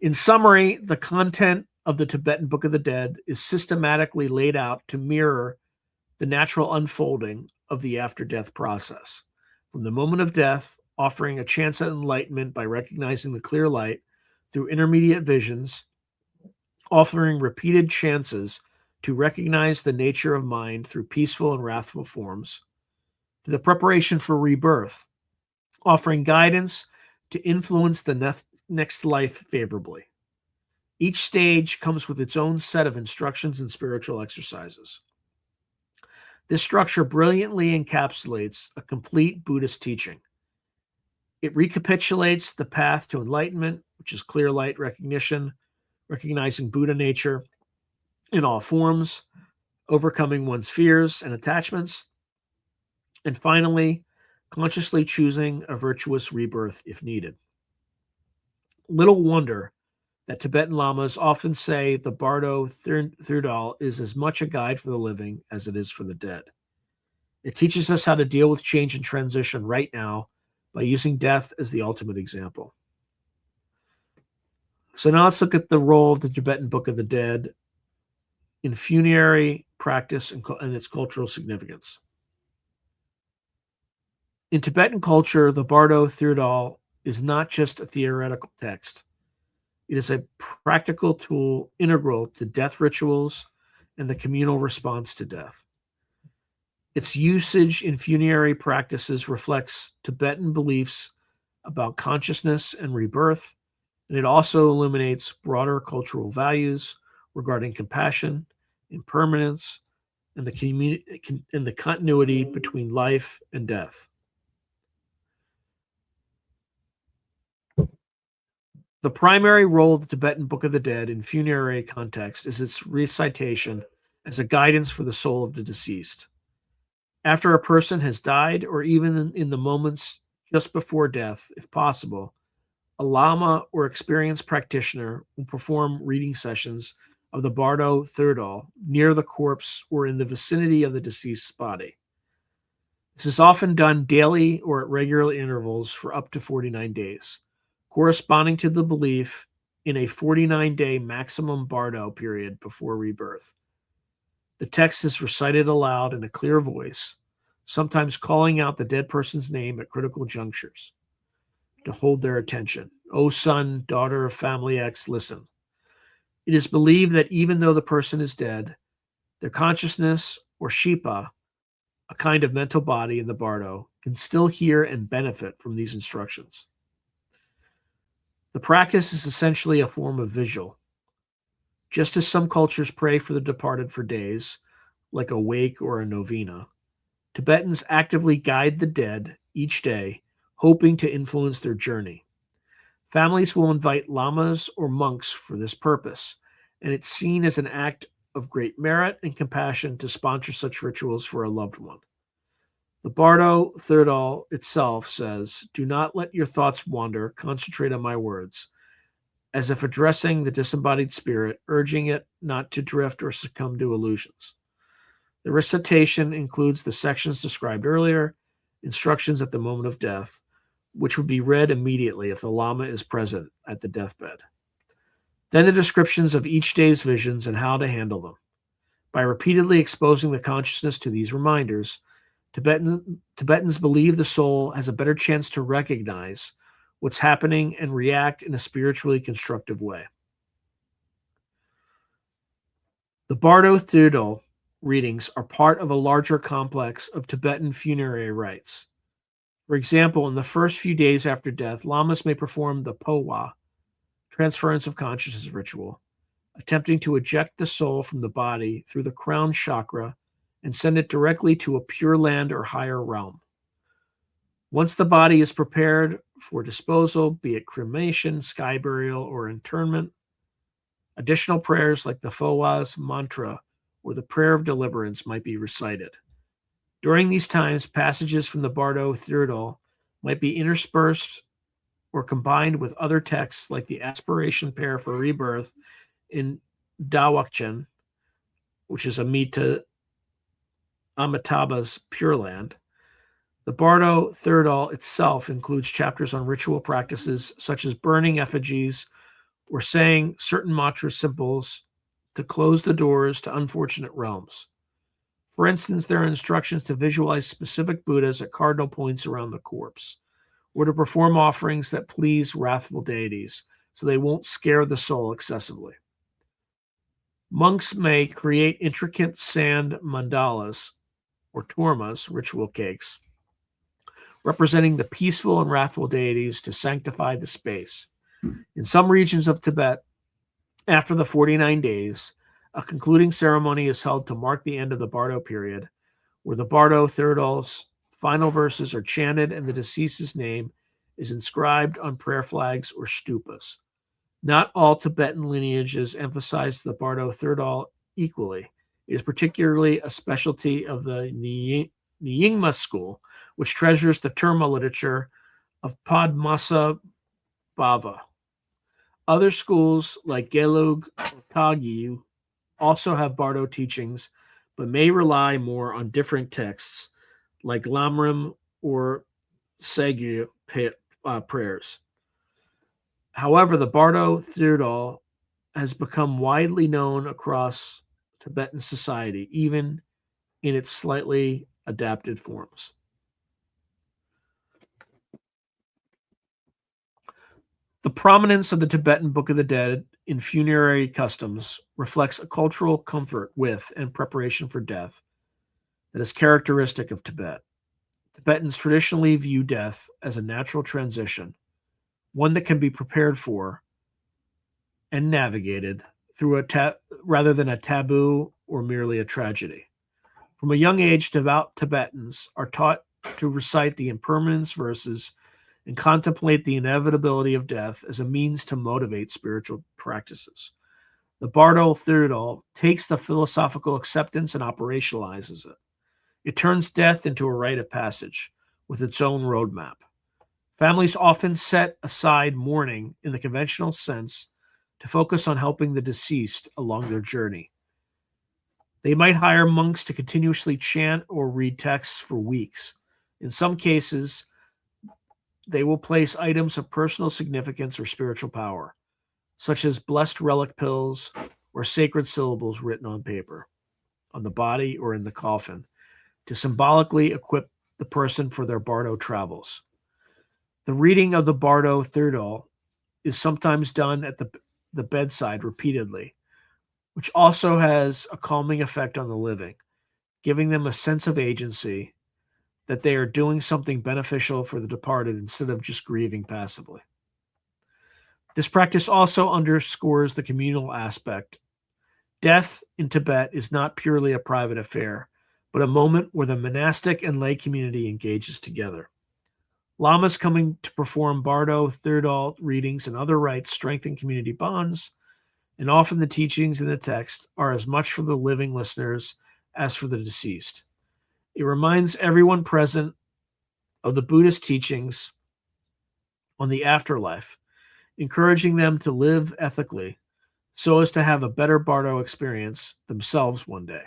In summary, the content of the Tibetan Book of the Dead is systematically laid out to mirror the natural unfolding of the after-death process. From the moment of death, offering a chance at enlightenment by recognizing the clear light through intermediate visions, offering repeated chances to recognize the nature of mind through peaceful and wrathful forms, to the preparation for rebirth, offering guidance to influence the next life favorably. Each stage comes with its own set of instructions and spiritual exercises. This structure brilliantly encapsulates a complete Buddhist teaching. It recapitulates the path to enlightenment, which is clear light recognition, recognizing Buddha nature in all forms, overcoming one's fears and attachments, and finally, consciously choosing a virtuous rebirth if needed. Little wonder that Tibetan lamas often say the Bardo Thirdal is as much a guide for the living as it is for the dead. It teaches us how to deal with change and transition right now by using death as the ultimate example. So now let's look at the role of the Tibetan Book of the Dead in funerary practice and its cultural significance. In Tibetan culture, the Bardo Thirdal is not just a theoretical text. It is a practical tool integral to death rituals and the communal response to death. Its usage in funerary practices reflects Tibetan beliefs about consciousness and rebirth, and it also illuminates broader cultural values regarding compassion, impermanence, and the continuity between life and death. The primary role of the Tibetan Book of the Dead in funerary context is its recitation as a guidance for the soul of the deceased. After a person has died, or even in the moments just before death, if possible, a lama or experienced practitioner will perform reading sessions of the Bardo Thirdal near the corpse or in the vicinity of the deceased's body. This is often done daily or at regular intervals for up to 49 days, corresponding to the belief in a 49-day maximum Bardo period before rebirth. The text is recited aloud in a clear voice, sometimes calling out the dead person's name at critical junctures to hold their attention. O son, daughter of family X, listen. It is believed that even though the person is dead, their consciousness, or Shipa, a kind of mental body in the Bardo, can still hear and benefit from these instructions. The practice is essentially a form of vigil. Just as some cultures pray for the departed for days, like a wake or a novena, Tibetans actively guide the dead each day, hoping to influence their journey. Families will invite lamas or monks for this purpose, and it's seen as an act of great merit and compassion to sponsor such rituals for a loved one. The Bardo Thirdal itself says, "Do not let your thoughts wander, concentrate on my words," as if addressing the disembodied spirit, urging it not to drift or succumb to illusions. The recitation includes the sections described earlier, instructions at the moment of death, which would be read immediately if the Lama is present at the deathbed. Then the descriptions of each day's visions and how to handle them. By repeatedly exposing the consciousness to these reminders, Tibetans believe the soul has a better chance to recognize what's happening and react in a spiritually constructive way. The Bardo Thirdal readings are part of a larger complex of Tibetan funerary rites. For example, in the first few days after death, lamas may perform the Powa, transference of consciousness ritual, attempting to eject the soul from the body through the crown chakra and send it directly to a pure land or higher realm. Once the body is prepared for disposal, be it cremation, sky burial, or internment, additional prayers like the Fowa's mantra or the prayer of deliverance might be recited. During these times, passages from the Bardo Thirdal might be interspersed or combined with other texts like the aspiration prayer for rebirth in Dawakchen, which is Amitabha's Pure Land. The Bardo Thirdal itself includes chapters on ritual practices such as burning effigies or saying certain mantra symbols to close the doors to unfortunate realms. For instance, there are instructions to visualize specific Buddhas at cardinal points around the corpse, or to perform offerings that please wrathful deities so they won't scare the soul excessively. Monks may create intricate sand mandalas, or tormas, ritual cakes, representing the peaceful and wrathful deities to sanctify the space. In some regions of Tibet, after the 49 days, a concluding ceremony is held to mark the end of the Bardo period, where the Bardo Thirdal's final verses are chanted and the deceased's name is inscribed on prayer flags or stupas. Not all Tibetan lineages emphasize the Bardo Thirdal equally. It is particularly a specialty of the Nyingma school, which treasures the Terma literature of Padmasambhava. Other schools, like Gelug or Kagyu, also have Bardo teachings, but may rely more on different texts, like Lamrim or Segyu prayers. However, the Bardo Thirdal has become widely known across Tibetan society, even in its slightly adapted forms. The prominence of the Tibetan Book of the Dead in funerary customs reflects a cultural comfort with and preparation for death that is characteristic of Tibet. Tibetans traditionally view death as a natural transition, one that can be prepared for and navigated through rather than a taboo or merely a tragedy. From a young age, devout Tibetans are taught to recite the impermanence verses and contemplate the inevitability of death as a means to motivate spiritual practices. The Bardo Thirdal takes the philosophical acceptance and operationalizes it. It turns death into a rite of passage with its own roadmap. Families often set aside mourning in the conventional sense to focus on helping the deceased along their journey. They might hire monks to continuously chant or read texts for weeks. In some cases, they will place items of personal significance or spiritual power, such as blessed relic pills or sacred syllables written on paper, on the body or in the coffin, to symbolically equip the person for their Bardo travels. The reading of the Bardo Thirdal is sometimes done at the bedside repeatedly, which also has a calming effect on the living, giving them a sense of agency that they are doing something beneficial for the departed instead of just grieving passively. This practice also underscores the communal aspect. Death in Tibet is not purely a private affair, but a moment where the monastic and lay community engages together. Lamas coming to perform Bardo Thirdal readings and other rites strengthen community bonds, and often the teachings in the text are as much for the living listeners as for the deceased. It reminds everyone present of the Buddhist teachings on the afterlife, encouraging them to live ethically so as to have a better Bardo experience themselves one day.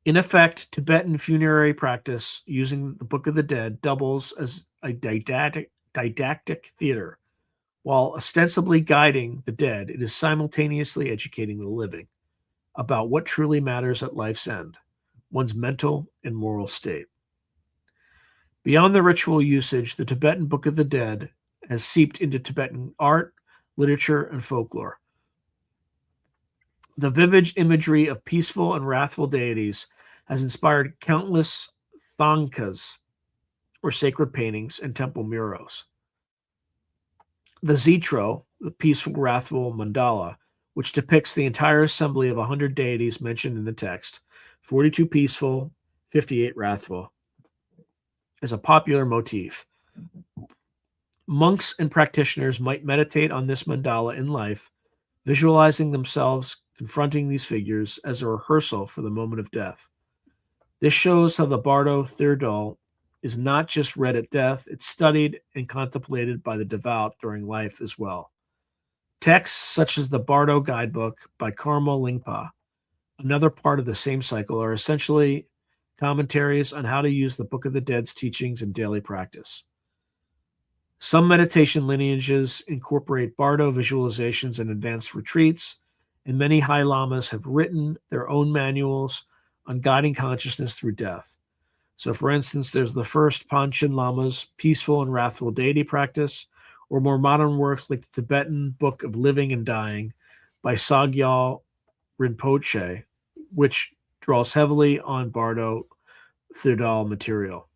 In effect, Tibetan funerary practice using the Book of the Dead doubles as a didactic theater. While ostensibly guiding the dead, it is simultaneously educating the living about what truly matters at life's end, one's mental and moral state. Beyond the ritual usage, the Tibetan Book of the Dead has seeped into Tibetan art, literature, and folklore. The vivid imagery of peaceful and wrathful deities has inspired countless thangkas, or sacred paintings, and temple murals. The Zitro, the peaceful, wrathful mandala, which depicts the entire assembly of 100 deities mentioned in the text, 42 peaceful, 58 wrathful, is a popular motif. Monks and practitioners might meditate on this mandala in life, visualizing themselves confronting these figures as a rehearsal for the moment of death. This shows how the Bardo Thirdal is not just read at death, it's studied and contemplated by the devout during life as well. Texts such as the Bardo Guidebook by Karma Lingpa, another part of the same cycle, are essentially commentaries on how to use the Book of the Dead's teachings in daily practice. Some meditation lineages incorporate Bardo visualizations and advanced retreats, and many High Lamas have written their own manuals on guiding consciousness through death. So, for instance, there's the first Panchen Lama's Peaceful and Wrathful Deity Practice, or more modern works like the Tibetan Book of Living and Dying by Sagyal Rinpoche, which draws heavily on Bardo Thirdal material.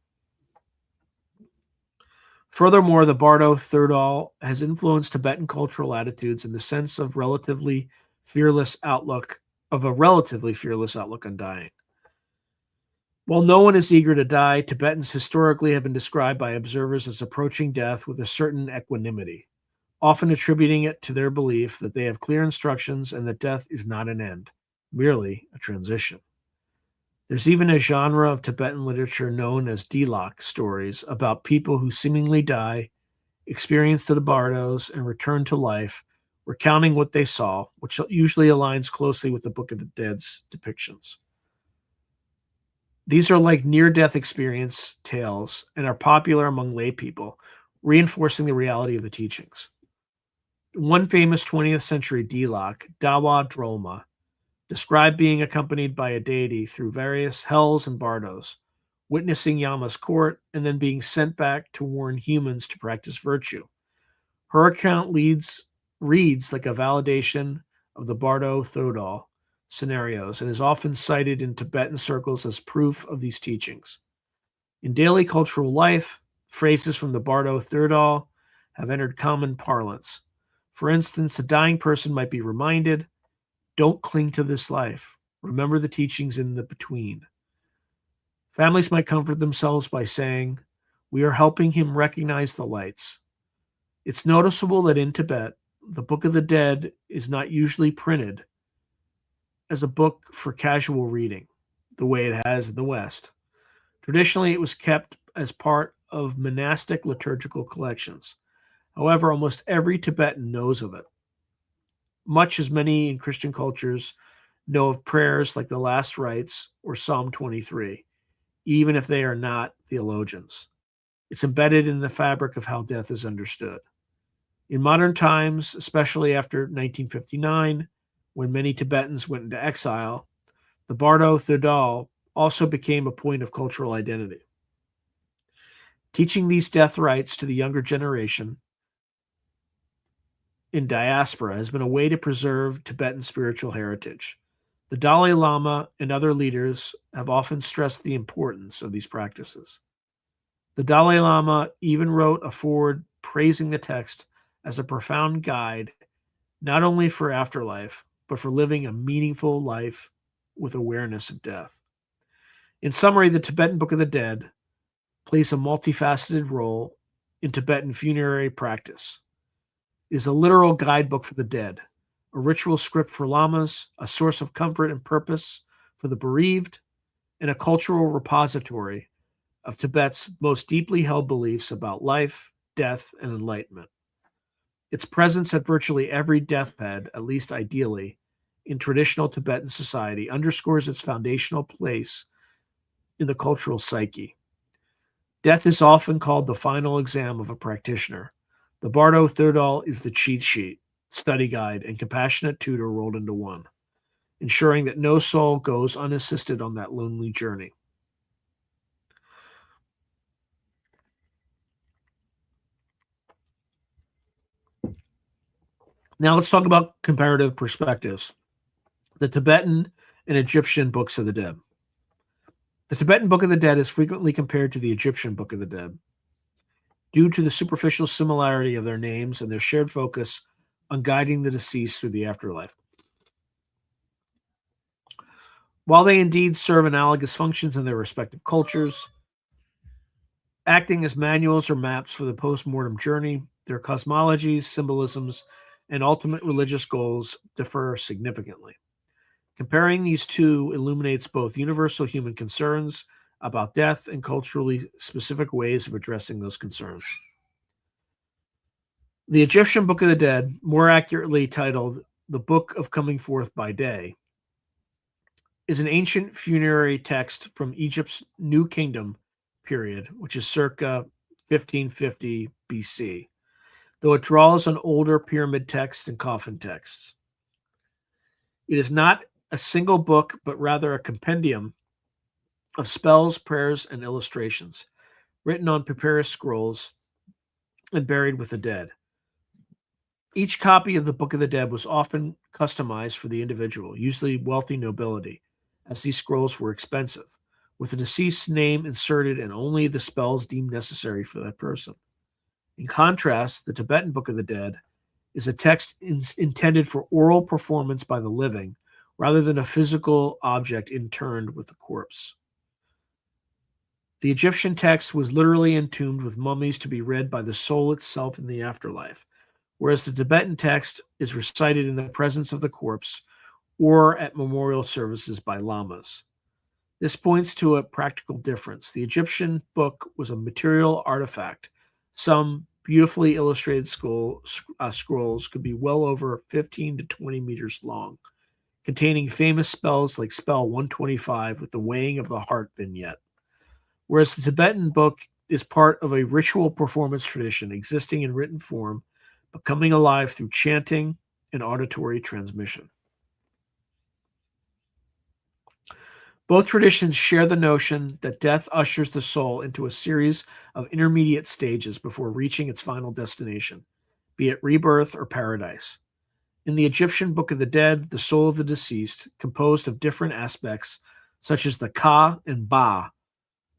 Furthermore, the Bardo Thirdal has influenced Tibetan cultural attitudes in the sense of a relatively fearless outlook on dying. While no one is eager to die, Tibetans historically have been described by observers as approaching death with a certain equanimity, often attributing it to their belief that they have clear instructions and that death is not an end, merely a transition. There's even a genre of Tibetan literature known as Dilak stories about people who seemingly die, experience the Bardos, and return to life, recounting what they saw, which usually aligns closely with the Book of the Dead's depictions. These are like near-death experience tales and are popular among lay people, reinforcing the reality of the teachings. One famous 20th century Dilak, Dawa Drolma, described being accompanied by a deity through various hells and bardos, witnessing Yama's court, and then being sent back to warn humans to practice virtue. Her account reads like a validation of the Bardo Thodol scenarios and is often cited in Tibetan circles as proof of these teachings. In daily cultural life, phrases from the Bardo Thirdal have entered common parlance. For instance, a dying person might be reminded, "Don't cling to this life. Remember the teachings in the between." Families might comfort themselves by saying, "We are helping him recognize the lights." It's noticeable that in Tibet, the Book of the Dead is not usually printed as a book for casual reading, the way it has in the West. Traditionally, it was kept as part of monastic liturgical collections. However, almost every Tibetan knows of it, much as many in Christian cultures know of prayers like the Last Rites or Psalm 23, even if they are not theologians. It's embedded in the fabric of how death is understood. In modern times, especially after 1959, when many Tibetans went into exile, the Bardo Thirdal also became a point of cultural identity. Teaching these death rites to the younger generation in diaspora has been a way to preserve Tibetan spiritual heritage. The Dalai Lama and other leaders have often stressed the importance of these practices. The Dalai Lama even wrote a foreword praising the text as a profound guide, not only for afterlife, but for living a meaningful life with awareness of death. In summary, the Tibetan Book of the Dead plays a multifaceted role in Tibetan funerary practice. It is a literal guidebook for the dead, a ritual script for lamas, a source of comfort and purpose for the bereaved, and a cultural repository of Tibet's most deeply held beliefs about life, death, and enlightenment. Its presence at virtually every deathbed, at least ideally, in traditional Tibetan society underscores its foundational place in the cultural psyche. Death is often called the final exam of a practitioner. The Bardo Thirdal is the cheat sheet, study guide, and compassionate tutor rolled into one, ensuring that no soul goes unassisted on that lonely journey. Now let's talk about comparative perspectives. The Tibetan and Egyptian Books of the Dead. The Tibetan Book of the Dead is frequently compared to the Egyptian Book of the Dead due to the superficial similarity of their names and their shared focus on guiding the deceased through the afterlife. While they indeed serve analogous functions in their respective cultures, acting as manuals or maps for the post-mortem journey, their cosmologies, symbolisms, and ultimate religious goals differ significantly. Comparing these two illuminates both universal human concerns about death and culturally specific ways of addressing those concerns. The Egyptian Book of the Dead, more accurately titled The Book of Coming Forth by Day, is an ancient funerary text from Egypt's New Kingdom period, which is circa 1550 BC, though it draws on older pyramid texts and coffin texts. It is not a single book, but rather a compendium of spells, prayers, and illustrations, written on papyrus scrolls and buried with the dead. Each copy of the Book of the Dead was often customized for the individual, usually wealthy nobility, as these scrolls were expensive, with the deceased's name inserted and only the spells deemed necessary for that person. In contrast, the Tibetan Book of the Dead is a text intended for oral performance by the living, rather than a physical object interned with the corpse. The Egyptian text was literally entombed with mummies to be read by the soul itself in the afterlife, whereas the Tibetan text is recited in the presence of the corpse or at memorial services by lamas. This points to a practical difference. The Egyptian book was a material artifact. Some beautifully illustrated scrolls could be well over 15 to 20 meters long, containing famous spells like spell 125 with the weighing of the heart vignette, whereas the Tibetan book is part of a ritual performance tradition existing in written form, but coming alive through chanting and auditory transmission. Both traditions share the notion that death ushers the soul into a series of intermediate stages before reaching its final destination, be it rebirth or paradise. In the Egyptian Book of the Dead, the soul of the deceased, composed of different aspects such as the Ka and Ba,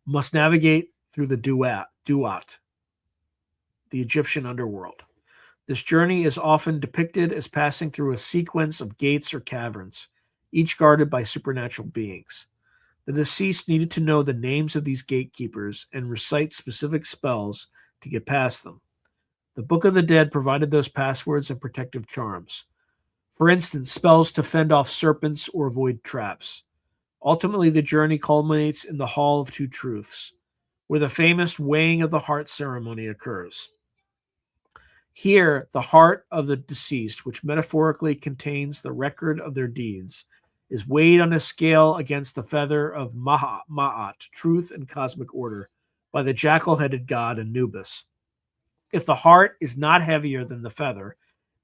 must navigate through the Duat, the Egyptian underworld. This journey is often depicted as passing through a sequence of gates or caverns, each guarded by supernatural beings. The deceased needed to know the names of these gatekeepers and recite specific spells to get past them. The Book of the Dead provided those passwords and protective charms. For instance, spells to fend off serpents or avoid traps. Ultimately, the journey culminates in the Hall of Two Truths, where the famous weighing of the heart ceremony occurs. Here, the heart of the deceased, which metaphorically contains the record of their deeds, is weighed on a scale against the feather of Ma'at, truth and cosmic order, by the jackal-headed god Anubis. If the heart is not heavier than the feather,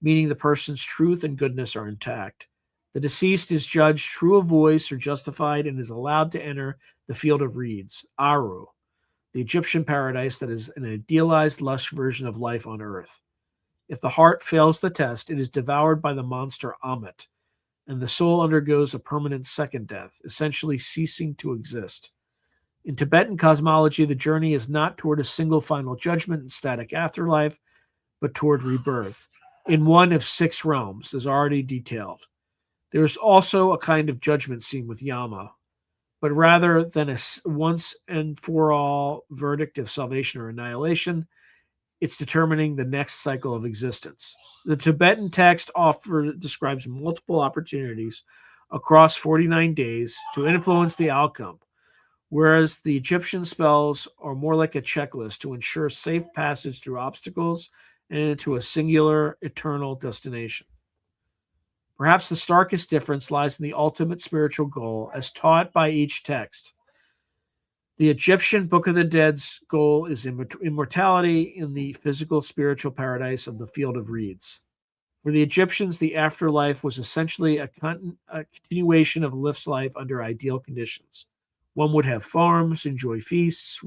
meaning the person's truth and goodness are intact, the deceased is judged true of voice or justified and is allowed to enter the field of reeds, Aru, the Egyptian paradise that is an idealized, lush version of life on earth. If the heart fails the test, it is devoured by the monster Amet, and the soul undergoes a permanent second death, essentially ceasing to exist. In Tibetan cosmology, the journey is not toward a single final judgment and static afterlife, but toward rebirth, in one of 6 realms, as already detailed. There is also a kind of judgment scene with Yama, but rather than a once and for all verdict of salvation or annihilation, it's determining the next cycle of existence. The Tibetan text describes multiple opportunities across 49 days to influence the outcome, whereas the Egyptian spells are more like a checklist to ensure safe passage through obstacles and into a singular, eternal destination. Perhaps the starkest difference lies in the ultimate spiritual goal as taught by each text. The Egyptian Book of the Dead's goal is immortality in the physical spiritual paradise of the field of reeds. For the Egyptians, the afterlife was essentially a continuation of this life under ideal conditions. One would have farms, enjoy feasts,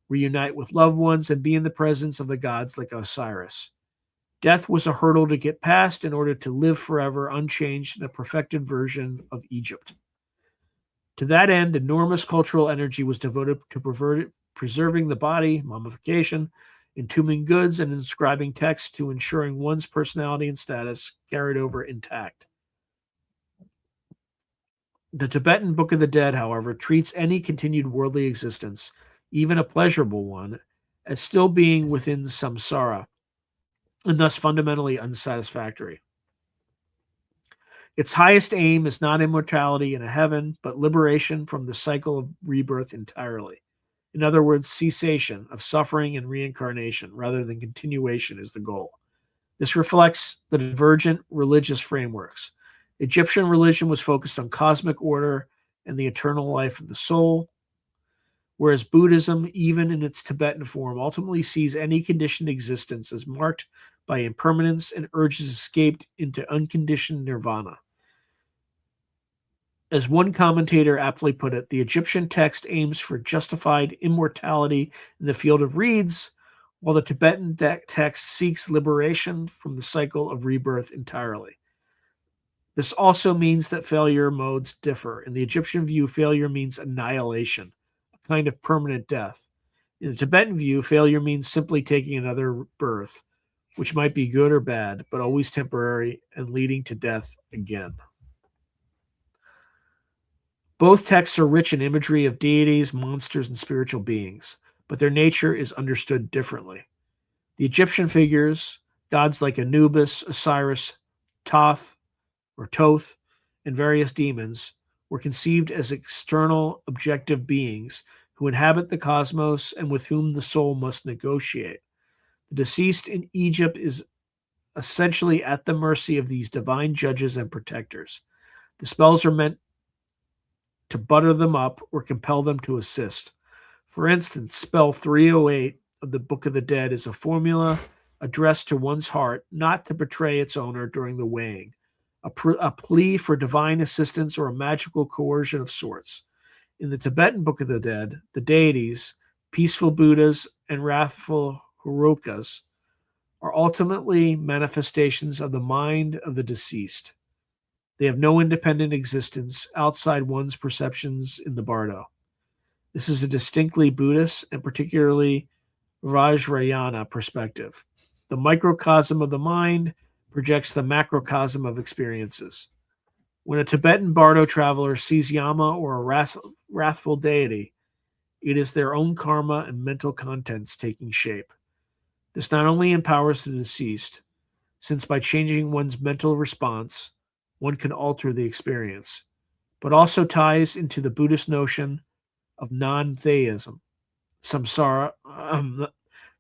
reunite with loved ones, and be in the presence of the gods like Osiris. Death was a hurdle to get past in order to live forever unchanged in a perfected version of Egypt. To that end, enormous cultural energy was devoted to preserving the body, mummification, entombing goods, and inscribing texts to ensuring one's personality and status carried over intact. The Tibetan Book of the Dead, however, treats any continued worldly existence, even a pleasurable one, as still being within samsara, and thus fundamentally unsatisfactory. Its highest aim is not immortality in a heaven, but liberation from the cycle of rebirth entirely. In other words, cessation of suffering and reincarnation rather than continuation is the goal. This reflects the divergent religious frameworks. Egyptian religion was focused on cosmic order and the eternal life of the soul, whereas Buddhism, even in its Tibetan form, ultimately sees any conditioned existence as marked by impermanence and urges escape into unconditioned nirvana. As one commentator aptly put it, the Egyptian text aims for justified immortality in the field of reeds, while the Tibetan text seeks liberation from the cycle of rebirth entirely. This also means that failure modes differ. In the Egyptian view, failure means annihilation, a kind of permanent death. In the Tibetan view, failure means simply taking another birth, which might be good or bad, but always temporary and leading to death again. Both texts are rich in imagery of deities, monsters, and spiritual beings, but their nature is understood differently. The Egyptian figures, gods like Anubis, Osiris, Thoth, or Thoth, and various demons, were conceived as external, objective beings who inhabit the cosmos and with whom the soul must negotiate. The deceased in Egypt is essentially at the mercy of these divine judges and protectors. The spells are meant to butter them up or compel them to assist. For instance, spell 308 of the Book of the Dead is a formula addressed to one's heart not to betray its owner during the weighing, a plea for divine assistance or a magical coercion of sorts. In the Tibetan Book of the Dead, the deities, peaceful Buddhas, and wrathful Herokas, are ultimately manifestations of the mind of the deceased. They have no independent existence outside one's perceptions in the bardo. This is a distinctly Buddhist and particularly Vajrayana perspective. The microcosm of the mind projects the macrocosm of experiences. When a Tibetan bardo traveler sees Yama or a wrathful deity, it is their own karma and mental contents taking shape. This not only empowers the deceased, since by changing one's mental response, one can alter the experience, but also ties into the Buddhist notion of non-theism. Samsara,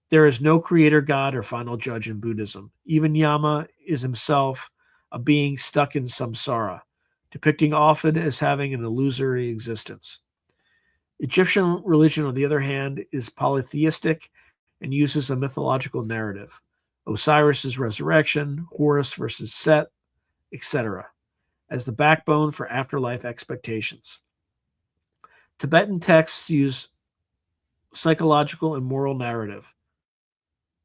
there is no creator god or final judge in Buddhism. Even Yama is himself a being stuck in samsara, depicting often as having an illusory existence. Egyptian religion, on the other hand, is polytheistic and uses a mythological narrative. Osiris's resurrection, Horus versus Set, etc., as the backbone for afterlife expectations. Tibetan texts use psychological and moral narrative,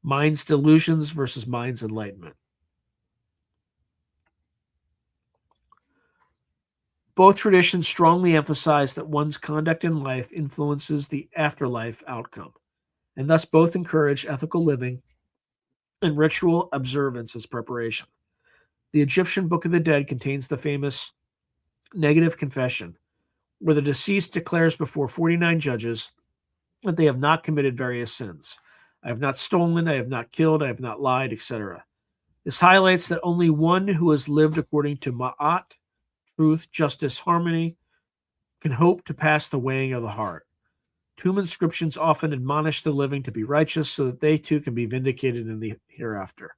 mind's delusions versus mind's enlightenment. Both traditions strongly emphasize that one's conduct in life influences the afterlife outcome, and thus both encourage ethical living and ritual observance as preparation. The Egyptian Book of the Dead contains the famous negative confession, where the deceased declares before 49 judges that they have not committed various sins. I have not stolen, I have not killed, I have not lied, etc. This highlights that only one who has lived according to Ma'at, truth, justice, harmony, can hope to pass the weighing of the heart. Tomb inscriptions often admonish the living to be righteous so that they too can be vindicated in the hereafter.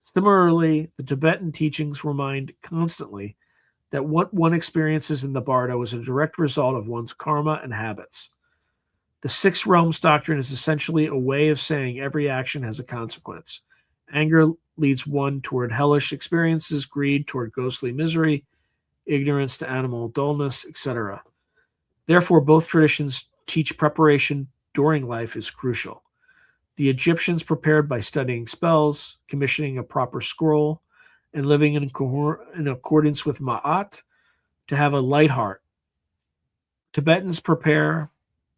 Similarly, the Tibetan teachings remind constantly that what one experiences in the bardo is a direct result of one's karma and habits. The six realms doctrine is essentially a way of saying every action has a consequence. Anger leads one toward hellish experiences, greed toward ghostly misery, ignorance to animal dullness, etc. Therefore, both traditions teach preparation during life is crucial. The Egyptians prepared by studying spells, commissioning a proper scroll, and living in accordance with Ma'at to have a light heart. Tibetans prepare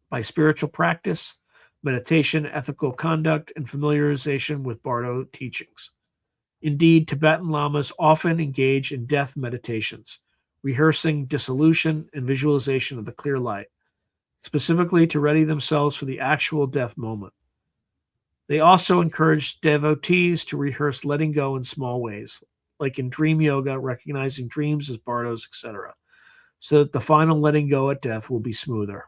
by spiritual practice, meditation, ethical conduct, and familiarization with bardo teachings. Indeed, Tibetan lamas often engage in death meditations, rehearsing dissolution and visualization of the clear light, specifically to ready themselves for the actual death moment. They also encourage devotees to rehearse letting go in small ways, like in dream yoga, recognizing dreams as bardos, etc., so that the final letting go at death will be smoother.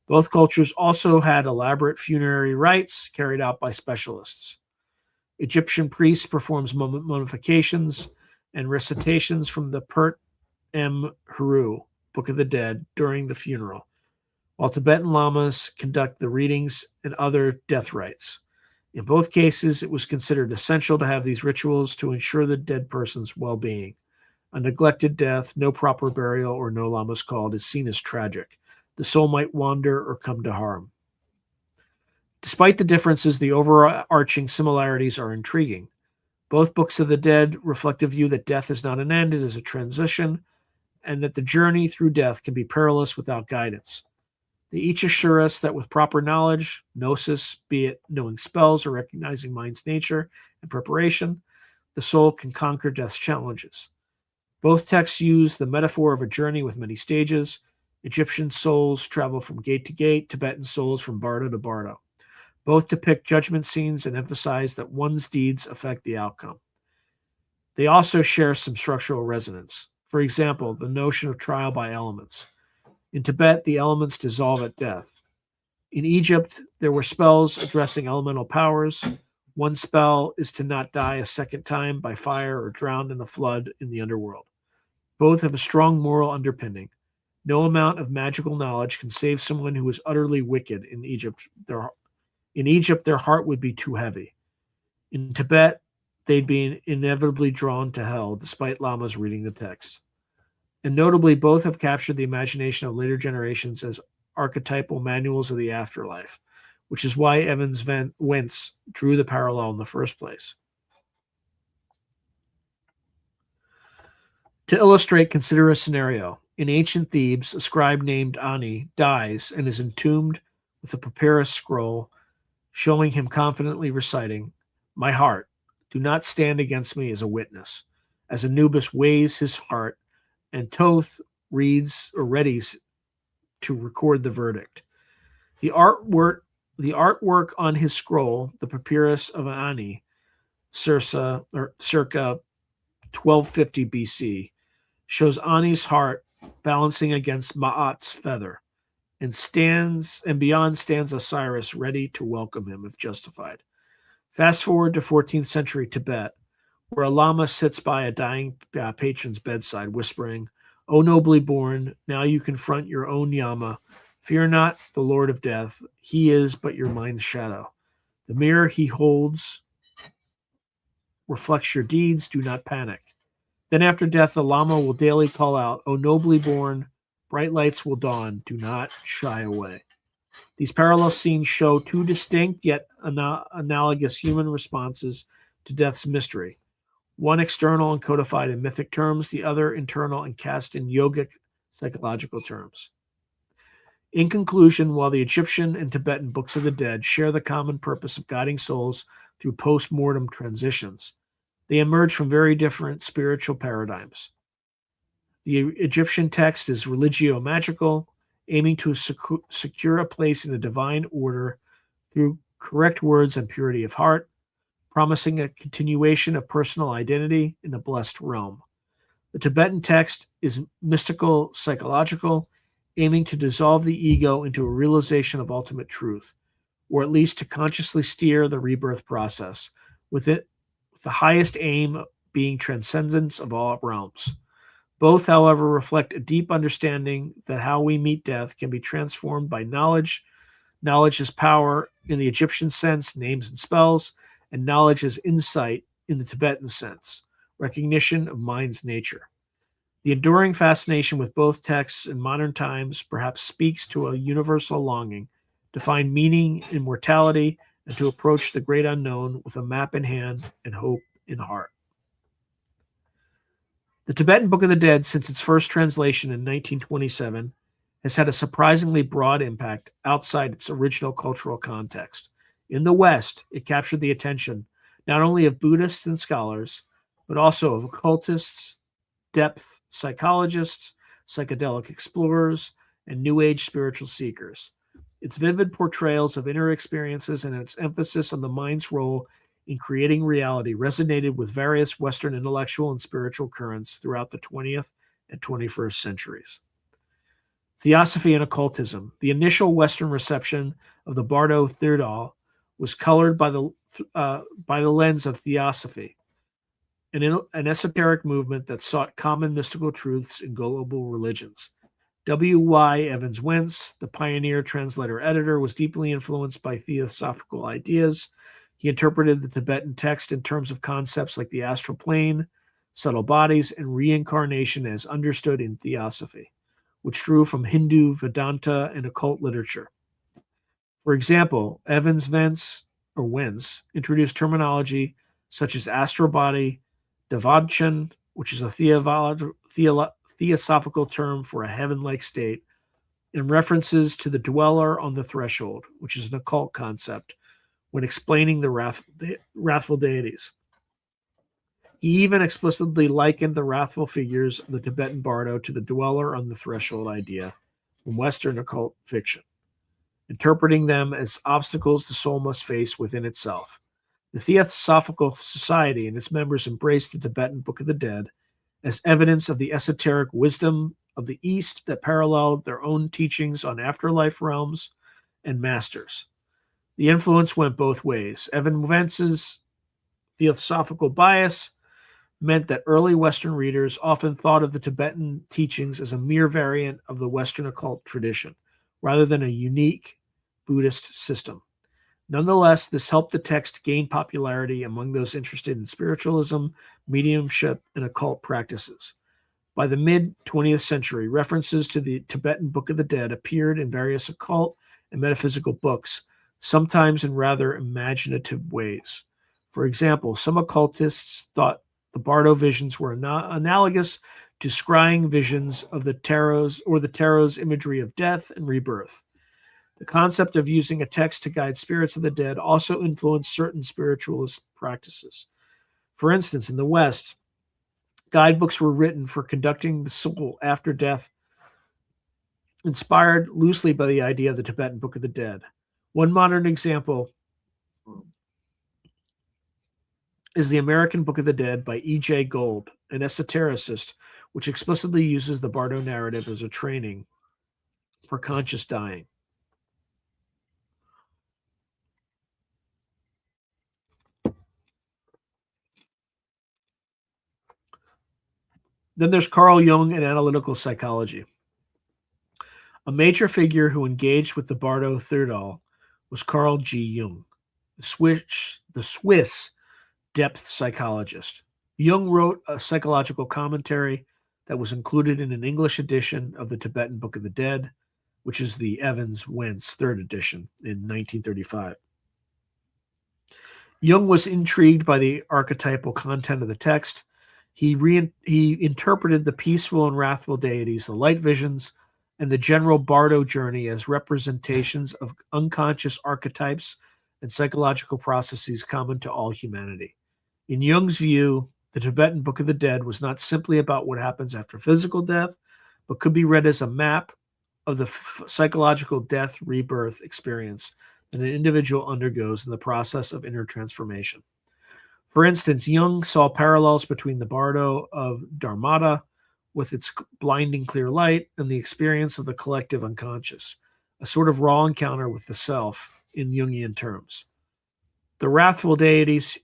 Both cultures also had elaborate funerary rites carried out by specialists. Egyptian priests performs mummifications and recitations from the Pert M. Heru, Book of the Dead, during the funeral, while Tibetan lamas conduct the readings and other death rites. In both cases, it was considered essential to have these rituals to ensure the dead person's well-being. A neglected death, no proper burial, or no lamas called, is seen as tragic. The soul might wander or come to harm. Despite the differences, the overarching similarities are intriguing. Both Books of the Dead reflect a view that death is not an end, it is a transition, and that the journey through death can be perilous without guidance. They each assure us that with proper knowledge, gnosis, be it knowing spells or recognizing mind's nature and preparation, the soul can conquer death's challenges. Both texts use the metaphor of a journey with many stages. Egyptian souls travel from gate to gate, Tibetan souls from bardo to bardo. Both depict judgment scenes and emphasize that one's deeds affect the outcome. They also share some structural resonance. For example, the notion of trial by elements. In Tibet, the elements dissolve at death. In Egypt, there were spells addressing elemental powers. One spell is to not die a second time by fire or drowned in a flood in the underworld. Both have a strong moral underpinning. No amount of magical knowledge can save someone who is utterly wicked in Egypt. In Egypt, their heart would be too heavy. In Tibet, they'd be inevitably drawn to hell, despite lamas reading the text. And notably, both have captured the imagination of later generations as archetypal manuals of the afterlife, which is why Evans Wentz drew the parallel in the first place. To illustrate, consider a scenario. In ancient Thebes, a scribe named Ani dies and is entombed with a papyrus scroll showing him confidently reciting, "My heart, do not stand against me as a witness." As Anubis weighs his heart, and Thoth readies to record the verdict. The artwork on his scroll, the papyrus of Ani, circa 1250 BC, shows Ani's heart balancing against Ma'at's feather, and beyond stands Osiris ready to welcome him if justified. Fast forward to 14th century Tibet, where a lama sits by a dying patron's bedside, whispering, "O nobly born, now you confront your own Yama. Fear not the Lord of Death. He is but your mind's shadow. The mirror he holds reflects your deeds. Do not panic." Then after death, the lama will daily call out, "O nobly born, bright lights will dawn. Do not shy away." These parallel scenes show two distinct yet analogous human responses to death's mystery. One external and codified in mythic terms, the other internal and cast in yogic psychological terms. In conclusion, while the Egyptian and Tibetan Books of the Dead share the common purpose of guiding souls through post-mortem transitions, they emerge from very different spiritual paradigms. The Egyptian text is religio-magical, aiming to secure a place in the divine order through correct words and purity of heart, promising a continuation of personal identity in a blessed realm. The Tibetan text is mystical, psychological, aiming to dissolve the ego into a realization of ultimate truth, or at least to consciously steer the rebirth process, with the highest aim being transcendence of all realms. Both, however, reflect a deep understanding that how we meet death can be transformed by knowledge. Knowledge is power in the Egyptian sense, names and spells, and knowledge is insight in the Tibetan sense, recognition of mind's nature. The enduring fascination with both texts in modern times perhaps speaks to a universal longing to find meaning in mortality and to approach the great unknown with a map in hand and hope in heart. The Tibetan Book of the Dead, since its first translation in 1927, has had a surprisingly broad impact outside its original cultural context. In the West, it captured the attention not only of Buddhists and scholars, but also of occultists, depth psychologists, psychedelic explorers, and New Age spiritual seekers. Its vivid portrayals of inner experiences and its emphasis on the mind's role in creating reality resonated with various Western intellectual and spiritual currents throughout the 20th and 21st centuries. Theosophy and occultism. The initial Western reception of the Bardo Thirdal was colored by the lens of theosophy, an esoteric movement that sought common mystical truths in global religions. W. Y. Evans Wentz, the pioneer translator editor, was deeply influenced by theosophical ideas. He interpreted the Tibetan text in terms of concepts like the astral plane, subtle bodies, and reincarnation as understood in theosophy, which drew from Hindu, Vedanta, and occult literature. For example, Wentz introduced terminology such as astral body, Devachan, which is a theosophical term for a heaven-like state, and references to the dweller on the threshold, which is an occult concept, when explaining the wrathful deities. He even explicitly likened the wrathful figures of the Tibetan bardo to the dweller on the threshold idea from Western occult fiction, interpreting them as obstacles the soul must face within itself. The Theosophical Society and its members embraced the Tibetan Book of the Dead as evidence of the esoteric wisdom of the East that paralleled their own teachings on afterlife realms and masters. The influence went both ways. Evan Wentz's theosophical bias meant that early Western readers often thought of the Tibetan teachings as a mere variant of the Western occult tradition, rather than a unique Buddhist system. Nonetheless, this helped the text gain popularity among those interested in spiritualism, mediumship, and occult practices. By the mid-20th century, references to the Tibetan Book of the Dead appeared in various occult and metaphysical books, sometimes in rather imaginative ways. For example, some occultists thought the bardo visions were analogous to scrying visions of the tarot's imagery of death and rebirth. The concept of using a text to guide spirits of the dead also influenced certain spiritualist practices. For instance, in the West, guidebooks were written for conducting the soul after death, inspired loosely by the idea of the Tibetan Book of the Dead. One modern example is the American Book of the Dead by E.J. Gold, an esotericist, which explicitly uses the bardo narrative as a training for conscious dying. Then there's Carl Jung and analytical psychology. A major figure who engaged with the bardo Thirdal was Carl G. Jung, the Swiss depth psychologist. Jung wrote a psychological commentary that was included in an English edition of the Tibetan Book of the Dead, which is the Evans Wentz third edition in 1935. Jung was intrigued by the archetypal content of the text. He interpreted the peaceful and wrathful deities, the light visions, and the general bardo journey as representations of unconscious archetypes and psychological processes common to all humanity. In Jung's view, the Tibetan Book of the Dead was not simply about what happens after physical death, but could be read as a map of the psychological death rebirth experience that an individual undergoes in the process of inner transformation. For instance, Jung saw parallels between the bardo of Dharmata, with its blinding clear light, and the experience of the collective unconscious, a sort of raw encounter with the self in Jungian terms. The wrathful deities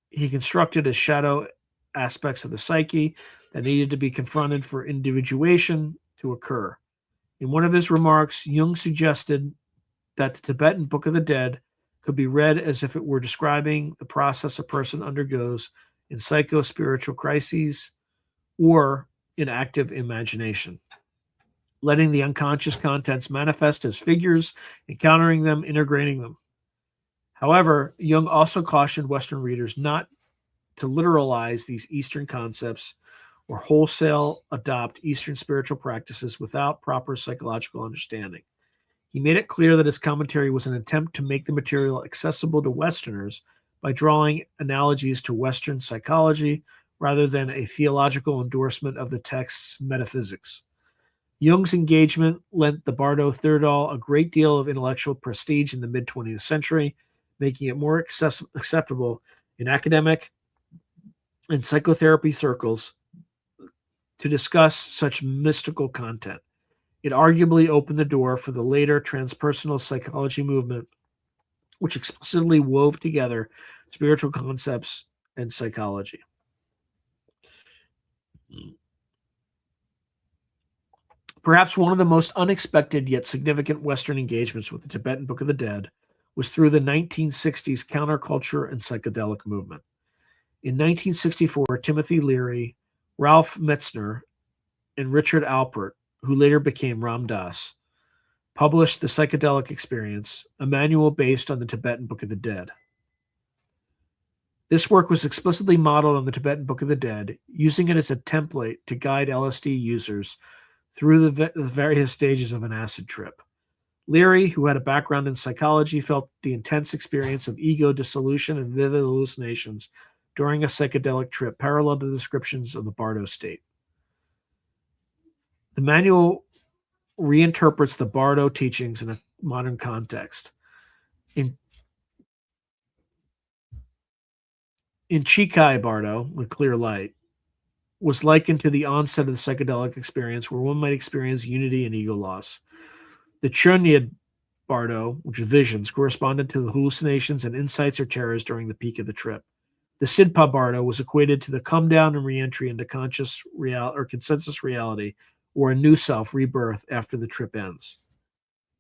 he constructed as shadow aspects of the psyche that needed to be confronted for individuation to occur. In one of his remarks, Jung suggested that the Tibetan Book of the Dead could be read as if it were describing the process a person undergoes in psycho-spiritual crises or in active imagination, letting the unconscious contents manifest as figures, encountering them, integrating them. However, Jung also cautioned Western readers not to literalize these Eastern concepts or wholesale adopt Eastern spiritual practices without proper psychological understanding. He made it clear that his commentary was an attempt to make the material accessible to Westerners by drawing analogies to Western psychology rather than a theological endorsement of the text's metaphysics. Jung's engagement lent the Bardo Thirdal a great deal of intellectual prestige in the mid-20th century, making it more acceptable in academic and psychotherapy circles to discuss such mystical content. It arguably opened the door for the later transpersonal psychology movement, which explicitly wove together spiritual concepts and psychology. Perhaps one of the most unexpected yet significant Western engagements with the Tibetan Book of the Dead was through the 1960s counterculture and psychedelic movement. In 1964, Timothy Leary, Ralph Metzner, and Richard Alpert, who later became Ram Dass, published The Psychedelic Experience, a manual based on the Tibetan Book of the Dead. This work was explicitly modeled on the Tibetan Book of the Dead, using it as a template to guide LSD users through the various stages of an acid trip. Leary, who had a background in psychology, felt the intense experience of ego dissolution and vivid hallucinations during a psychedelic trip paralleled the descriptions of the Bardo state. The manual reinterprets the Bardo teachings in a modern context. In Chikai Bardo, with clear light, was likened to the onset of the psychedelic experience where one might experience unity and ego loss. The Chönyad Bardo, which is visions, corresponded to the hallucinations and insights or terrors during the peak of the trip. The Sidpa Bardo was equated to the come down and reentry into conscious or consensus reality, or a new self rebirth after the trip ends.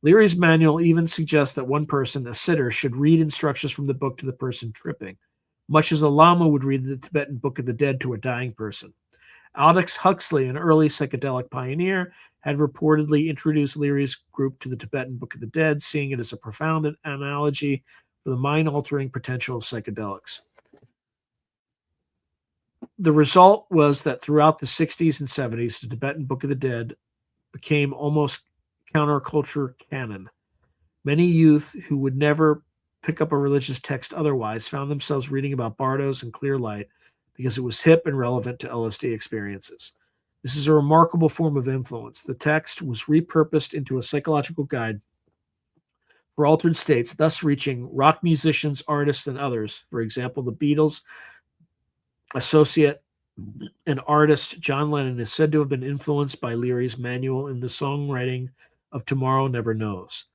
Leary's manual even suggests that one person, a sitter, should read instructions from the book to the person tripping, much as a lama would read the Tibetan Book of the Dead to a dying person. Aldous Huxley, an early psychedelic pioneer, had reportedly introduced Leary's group to the Tibetan Book of the Dead, seeing it as a profound analogy for the mind-altering potential of psychedelics. The result was that throughout the 60s and 70s, the Tibetan Book of the Dead became almost counterculture canon. Many youth who would never pick up a religious text otherwise found themselves reading about bardos and clear light because it was hip and relevant to LSD experiences. This is a remarkable form of influence. The text was repurposed into a psychological guide for altered states, thus reaching rock musicians, artists, and others. For example, the Beatles' associate and artist John Lennon is said to have been influenced by Leary's manual in the songwriting of Tomorrow Never Knows.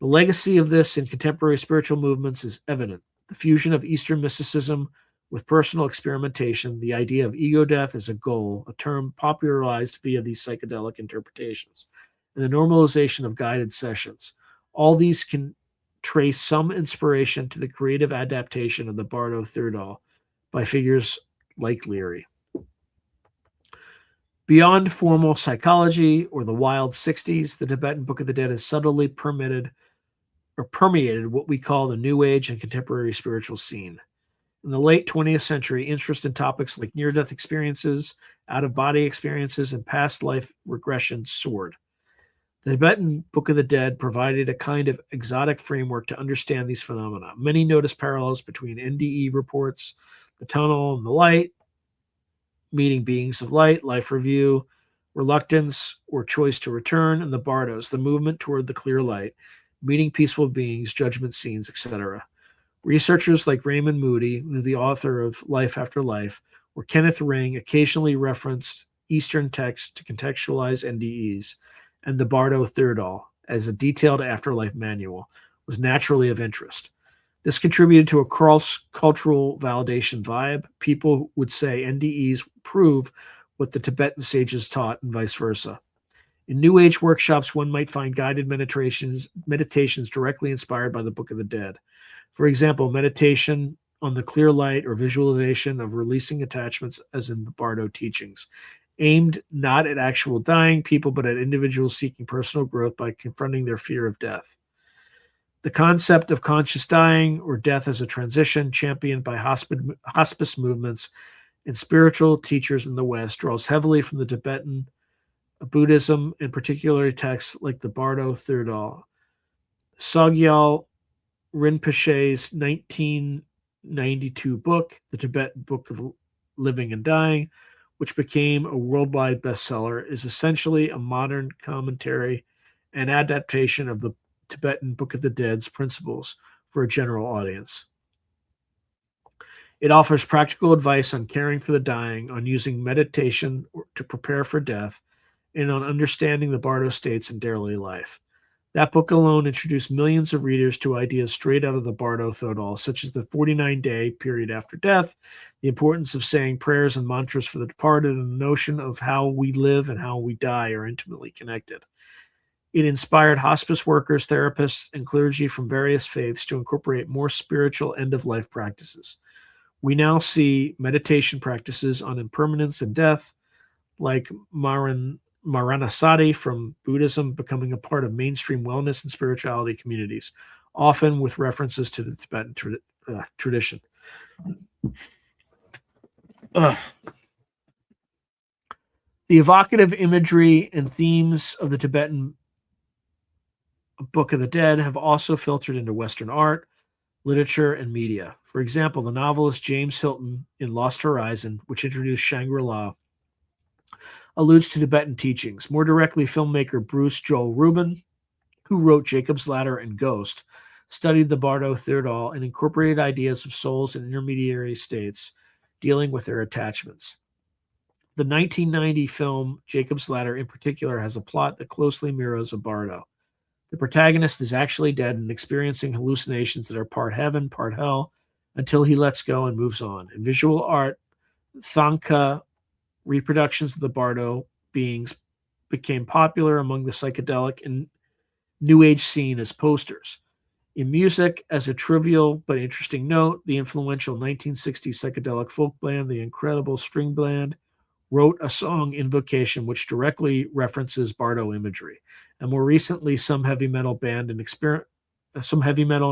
The legacy of this in contemporary spiritual movements is evident. The fusion of Eastern mysticism with personal experimentation, the idea of ego death as a goal, a term popularized via these psychedelic interpretations, and the normalization of guided sessions. All these can trace some inspiration to the creative adaptation of the Bardo Thirdal by figures like Leary. Beyond formal psychology or the wild 60s, the Tibetan Book of the Dead has subtly permeated what we call the New Age and contemporary spiritual scene. In the late 20th century, interest in topics like near-death experiences, out-of-body experiences, and past life regression soared. The Tibetan Book of the Dead provided a kind of exotic framework to understand these phenomena. Many noticed parallels between NDE reports, the tunnel and the light, meeting beings of light, life review, reluctance or choice to return, and the bardos, the movement toward the clear light, meeting peaceful beings, judgment scenes, etc. Researchers like Raymond Moody, who is the author of Life After Life, or Kenneth Ring occasionally referenced Eastern texts to contextualize NDEs, and the Bardo Thirdal, as a detailed afterlife manual, was naturally of interest. This contributed to a cross-cultural validation vibe. People would say NDEs prove what the Tibetan sages taught and vice versa. In New Age workshops, one might find guided meditations directly inspired by the Book of the Dead. For example, meditation on the clear light or visualization of releasing attachments as in the Bardo teachings, aimed not at actual dying people, but at individuals seeking personal growth by confronting their fear of death. The concept of conscious dying or death as a transition, championed by hospice movements and spiritual teachers in the West, draws heavily from the Tibetan Buddhism, and particularly texts like the Bardo Thirdal. Sogyal Rinpoche's 1992 book, The Tibetan Book of Living and Dying, which became a worldwide bestseller, is essentially a modern commentary and adaptation of the Tibetan Book of the Dead's principles for a general audience. It offers practical advice on caring for the dying, on using meditation to prepare for death, and on understanding the Bardo states in daily life. That book alone introduced millions of readers to ideas straight out of the Bardo Thodol, such as the 49-day period after death, the importance of saying prayers and mantras for the departed, and the notion of how we live and how we die are intimately connected. It inspired hospice workers, therapists, and clergy from various faiths to incorporate more spiritual end-of-life practices. We now see meditation practices on impermanence and death, like Maranasati from Buddhism, becoming a part of mainstream wellness and spirituality communities, often with references to the Tibetan tradition. The evocative imagery and themes of the Tibetan Book of the Dead have also filtered into Western art, literature, and media. For example, the novelist James Hilton in Lost Horizon, which introduced Shangri-La, alludes to Tibetan teachings. More directly, filmmaker Bruce Joel Rubin, who wrote Jacob's Ladder and Ghost, studied the Bardo Thodol and incorporated ideas of souls and intermediary states dealing with their attachments. The 1990 film Jacob's Ladder, in particular, has a plot that closely mirrors a Bardo. The protagonist is actually dead and experiencing hallucinations that are part heaven, part hell, until he lets go and moves on. In visual art, Thangka reproductions of the Bardo beings became popular among the psychedelic and New Age scene as posters. In music, as a trivial but interesting note, the influential 1960s psychedelic folk band, the Incredible String Band, wrote a song, Invocation, which directly references Bardo imagery. And more recently, some heavy metal and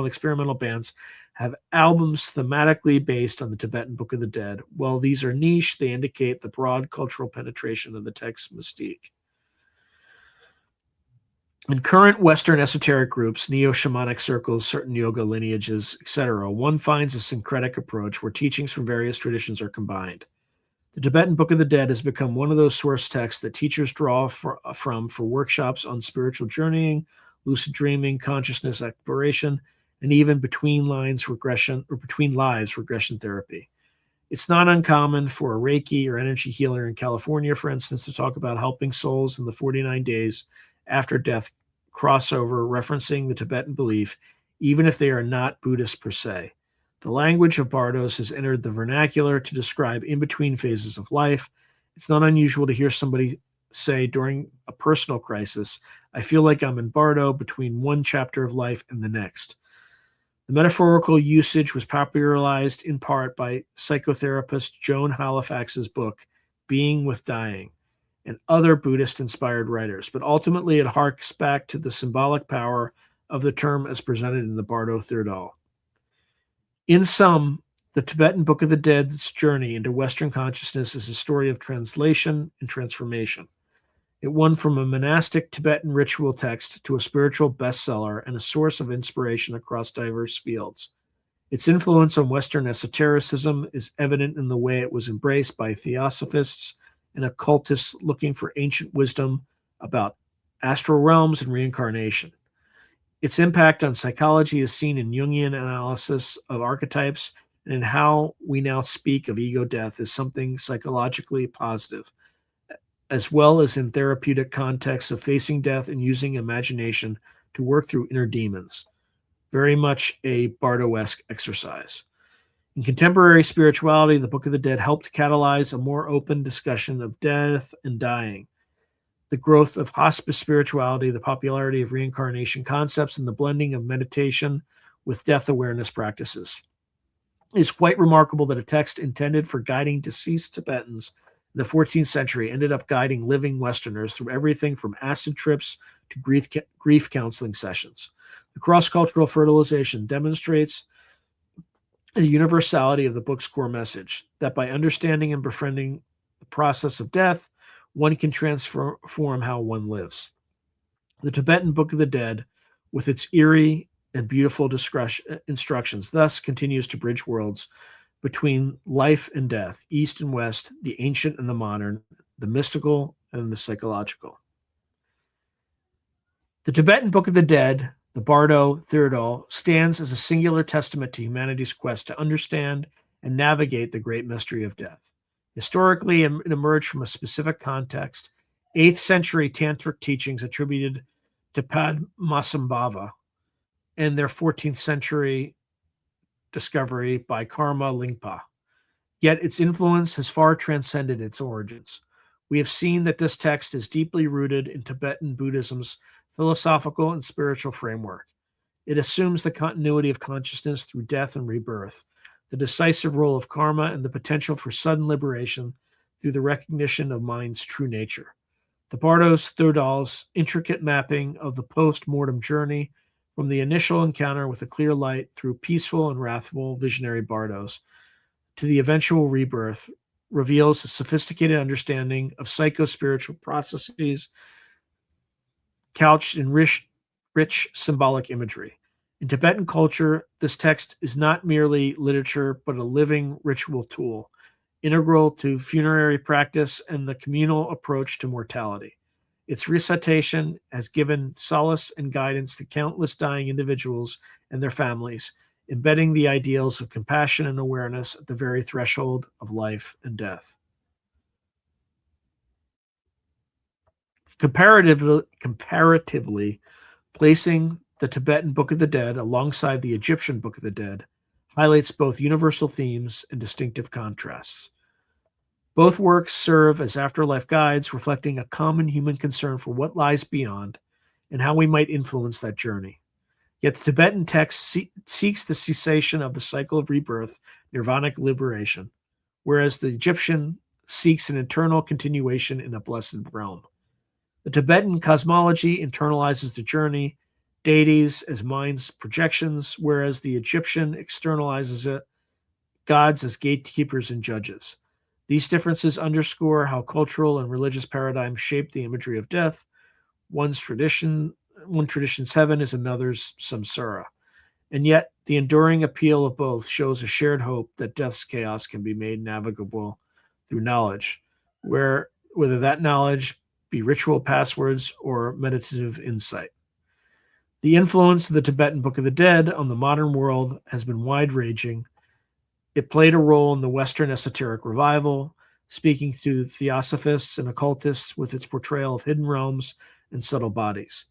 experimental bands have albums thematically based on the Tibetan Book of the Dead. While these are niche, they indicate the broad cultural penetration of the text's mystique. In current Western esoteric groups, neo-shamanic circles, certain yoga lineages, etc., one finds a syncretic approach where teachings from various traditions are combined. The Tibetan Book of the Dead has become one of those source texts that teachers draw from for workshops on spiritual journeying, lucid dreaming, consciousness exploration, and even between lives regression therapy. It's not uncommon for a Reiki or energy healer in California, for instance, to talk about helping souls in the 49 days after death crossover, referencing the Tibetan belief, even if they are not Buddhist per se. The language of Bardos has entered the vernacular to describe in-between phases of life. It's not unusual to hear somebody say during a personal crisis, I feel like I'm in Bardo between one chapter of life and the next. The metaphorical usage was popularized in part by psychotherapist Joan Halifax's book, Being with Dying, and other Buddhist-inspired writers, but ultimately it harks back to the symbolic power of the term as presented in the Bardo Thodol. In sum, the Tibetan Book of the Dead's journey into Western consciousness is a story of translation and transformation. It went from a monastic Tibetan ritual text to a spiritual bestseller and a source of inspiration across diverse fields. Its influence on Western esotericism is evident in the way it was embraced by theosophists and occultists looking for ancient wisdom about astral realms and reincarnation. Its impact on psychology is seen in Jungian analysis of archetypes and in how we now speak of ego death as something psychologically positive, as well as in therapeutic contexts of facing death and using imagination to work through inner demons. Very much a Bardo-esque exercise. In contemporary spirituality, the Book of the Dead helped catalyze a more open discussion of death and dying, the growth of hospice spirituality, the popularity of reincarnation concepts, and the blending of meditation with death awareness practices. It is quite remarkable that a text intended for guiding deceased Tibetans in the 14th century ended up guiding living Westerners through everything from acid trips to grief counseling sessions. The cross-cultural fertilization demonstrates the universality of the book's core message, that by understanding and befriending the process of death, one can transform how one lives. The Tibetan Book of the Dead, with its eerie and beautiful instructions, thus continues to bridge worlds between life and death, East and West, the ancient and the modern, the mystical and the psychological. The Tibetan Book of the Dead, the Bardo Thodol, stands as a singular testament to humanity's quest to understand and navigate the great mystery of death. Historically, it emerged from a specific context. 8th century tantric teachings attributed Masambhava and their 14th century discovery by Karma Lingpa. Yet its influence has far transcended its origins. We have seen that this text is deeply rooted in Tibetan Buddhism's philosophical and spiritual framework. It assumes the continuity of consciousness through death and rebirth, the decisive role of karma, and the potential for sudden liberation through the recognition of mind's true nature. The Bardos Thodal's intricate mapping of the post-mortem journey from the initial encounter with a clear light through peaceful and wrathful visionary Bardos to the eventual rebirth reveals a sophisticated understanding of psycho-spiritual processes couched in rich symbolic imagery. In Tibetan culture, this text is not merely literature, but a living ritual tool, integral to funerary practice and the communal approach to mortality. Its recitation has given solace and guidance to countless dying individuals and their families, embedding the ideals of compassion and awareness at the very threshold of life and death. Comparatively, placing the Tibetan Book of the Dead alongside the Egyptian Book of the Dead highlights both universal themes and distinctive contrasts. Both works serve as afterlife guides, reflecting a common human concern for what lies beyond and how we might influence that journey. Yet the Tibetan text seeks the cessation of the cycle of rebirth, nirvanic liberation, whereas the Egyptian seeks an eternal continuation in a blessed realm. The Tibetan cosmology internalizes the journey, deities as mind's projections, whereas the Egyptian externalizes it, gods as gatekeepers and judges. These differences underscore how cultural and religious paradigms shape the imagery of death. One tradition's heaven is another's samsara. And yet, the enduring appeal of both shows a shared hope that death's chaos can be made navigable through knowledge, whether that knowledge be ritual passwords or meditative insight. The influence of the Tibetan Book of the Dead on the modern world has been wide-ranging. It played a role in the Western esoteric revival, speaking to theosophists and occultists with its portrayal of hidden realms and subtle bodies.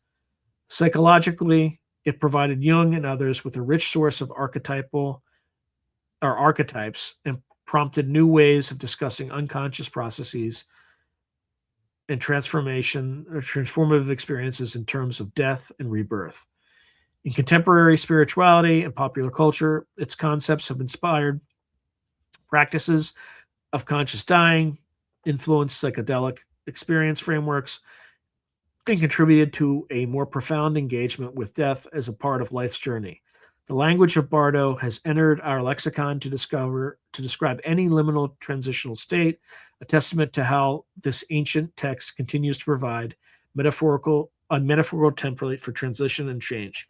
Psychologically, it provided Jung and others with a rich source of archetypes and prompted new ways of discussing unconscious processes and transformative experiences in terms of death and rebirth. In contemporary spirituality and popular culture, its concepts have inspired practices of conscious dying, influenced psychedelic experience frameworks, and contributed to a more profound engagement with death as a part of life's journey. The language of Bardo has entered our lexicon to describe any liminal transitional state, a testament to how this ancient text continues to provide a metaphorical template for transition and change.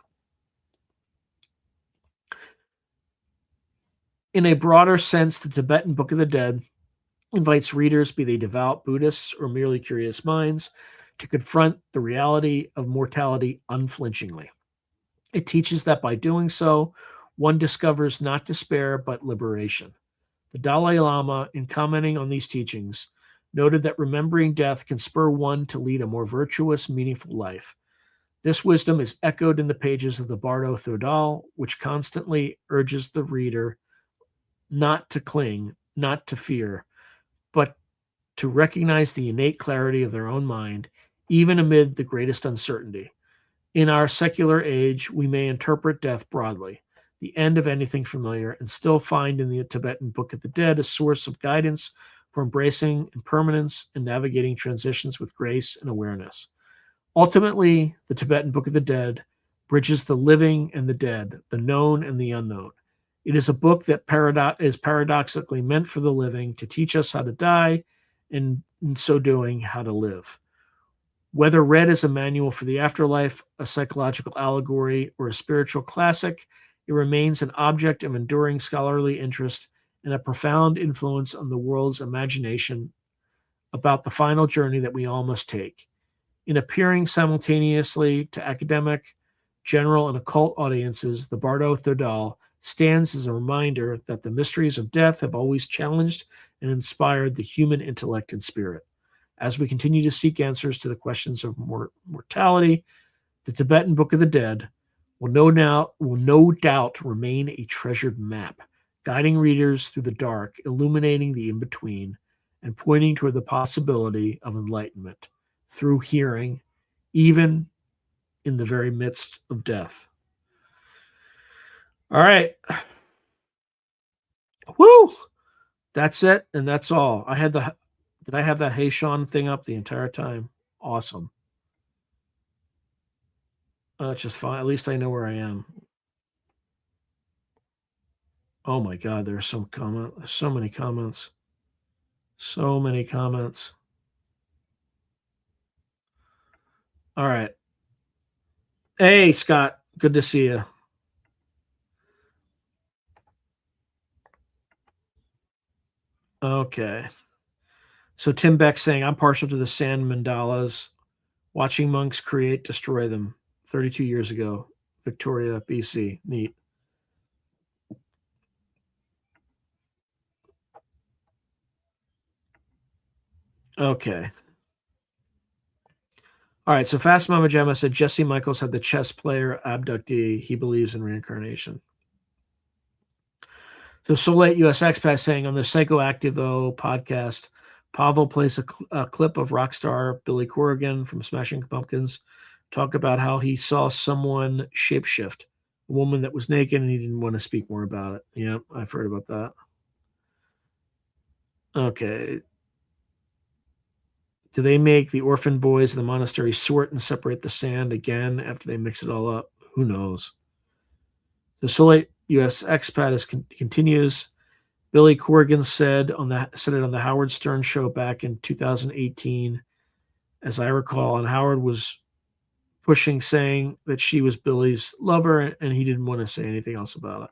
In a broader sense, the Tibetan Book of the Dead invites readers, be they devout Buddhists or merely curious minds, to confront the reality of mortality unflinchingly. It teaches that by doing so, one discovers not despair but liberation. The Dalai Lama, in commenting on these teachings, noted that remembering death can spur one to lead a more virtuous, meaningful life. This wisdom is echoed in the pages of the Bardo Thodal, which constantly urges the reader not to cling, not to fear, but to recognize the innate clarity of their own mind, even amid the greatest uncertainty. In our secular age, we may interpret death broadly, the end of anything familiar, and still find in the Tibetan Book of the Dead a source of guidance for embracing impermanence and navigating transitions with grace and awareness. Ultimately, the Tibetan Book of the Dead bridges the living and the dead, the known and the unknown. It is a book that is paradoxically meant for the living, to teach us how to die, and in so doing, how to live. Whether read as a manual for the afterlife, a psychological allegory, or a spiritual classic, it remains an object of enduring scholarly interest and a profound influence on the world's imagination about the final journey that we all must take. In appearing simultaneously to academic, general, and occult audiences, the Bardo Thodal stands as a reminder that the mysteries of death have always challenged and inspired the human intellect and spirit. As we continue to seek answers to the questions of mortality, The Tibetan Book of the Dead will no doubt remain a treasured map, guiding readers through the dark, illuminating the in-between, and pointing toward the possibility of enlightenment through hearing, even in the very midst of death. All right. Woo! That's it, and that's all. Did I have that Hey Sean thing up the entire time? Awesome. That's just fine. At least I know where I am. Oh my God, there's so many comments. So many comments. All right. Hey, Scott. Good to see you. Okay. So Tim Beck saying, I'm partial to the sand mandalas. Watching monks create, destroy them. 32 years ago. Victoria, BC. Neat. Okay. All right. So Fast Mama Gemma said Jesse Michaels had the chess player abductee. He believes in reincarnation. So Soulate US Expat saying on the Psychoactivo podcast, Pavel plays a clip of rock star Billy Corrigan from Smashing Pumpkins talk about how he saw someone shapeshift, a woman that was naked, and he didn't want to speak more about it. Yeah, I've heard about that. Okay. Do they make the orphan boys of the monastery sort and separate the sand again after they mix it all up? Who knows? The Soulate US Expat continues. Billy Corrigan said it on the Howard Stern show back in 2018, as I recall, and Howard was pushing, saying that she was Billy's lover, and he didn't want to say anything else about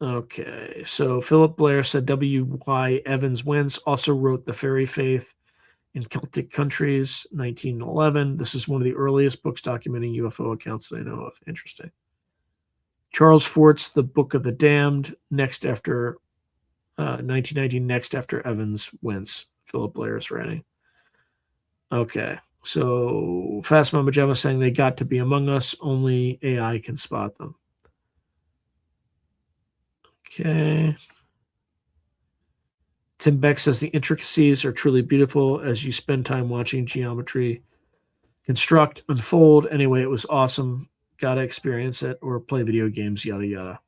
it. Okay, so Philip Blair said W.Y. Evans Wentz also wrote The Fairy Faith in Celtic Countries, 1911. This is one of the earliest books documenting UFO accounts that I know of. Interesting. Charles Fort's The Book of the Damned, next after 1990, next after Evans Wentz. Philip Blair is writing. Okay, so Fast Mama Gemma saying they got to be among us. Only AI can spot them. Okay. Tim Beck says the intricacies are truly beautiful as you spend time watching geometry construct, unfold. Anyway, it was awesome. Gotta experience it or play video games, yada yada.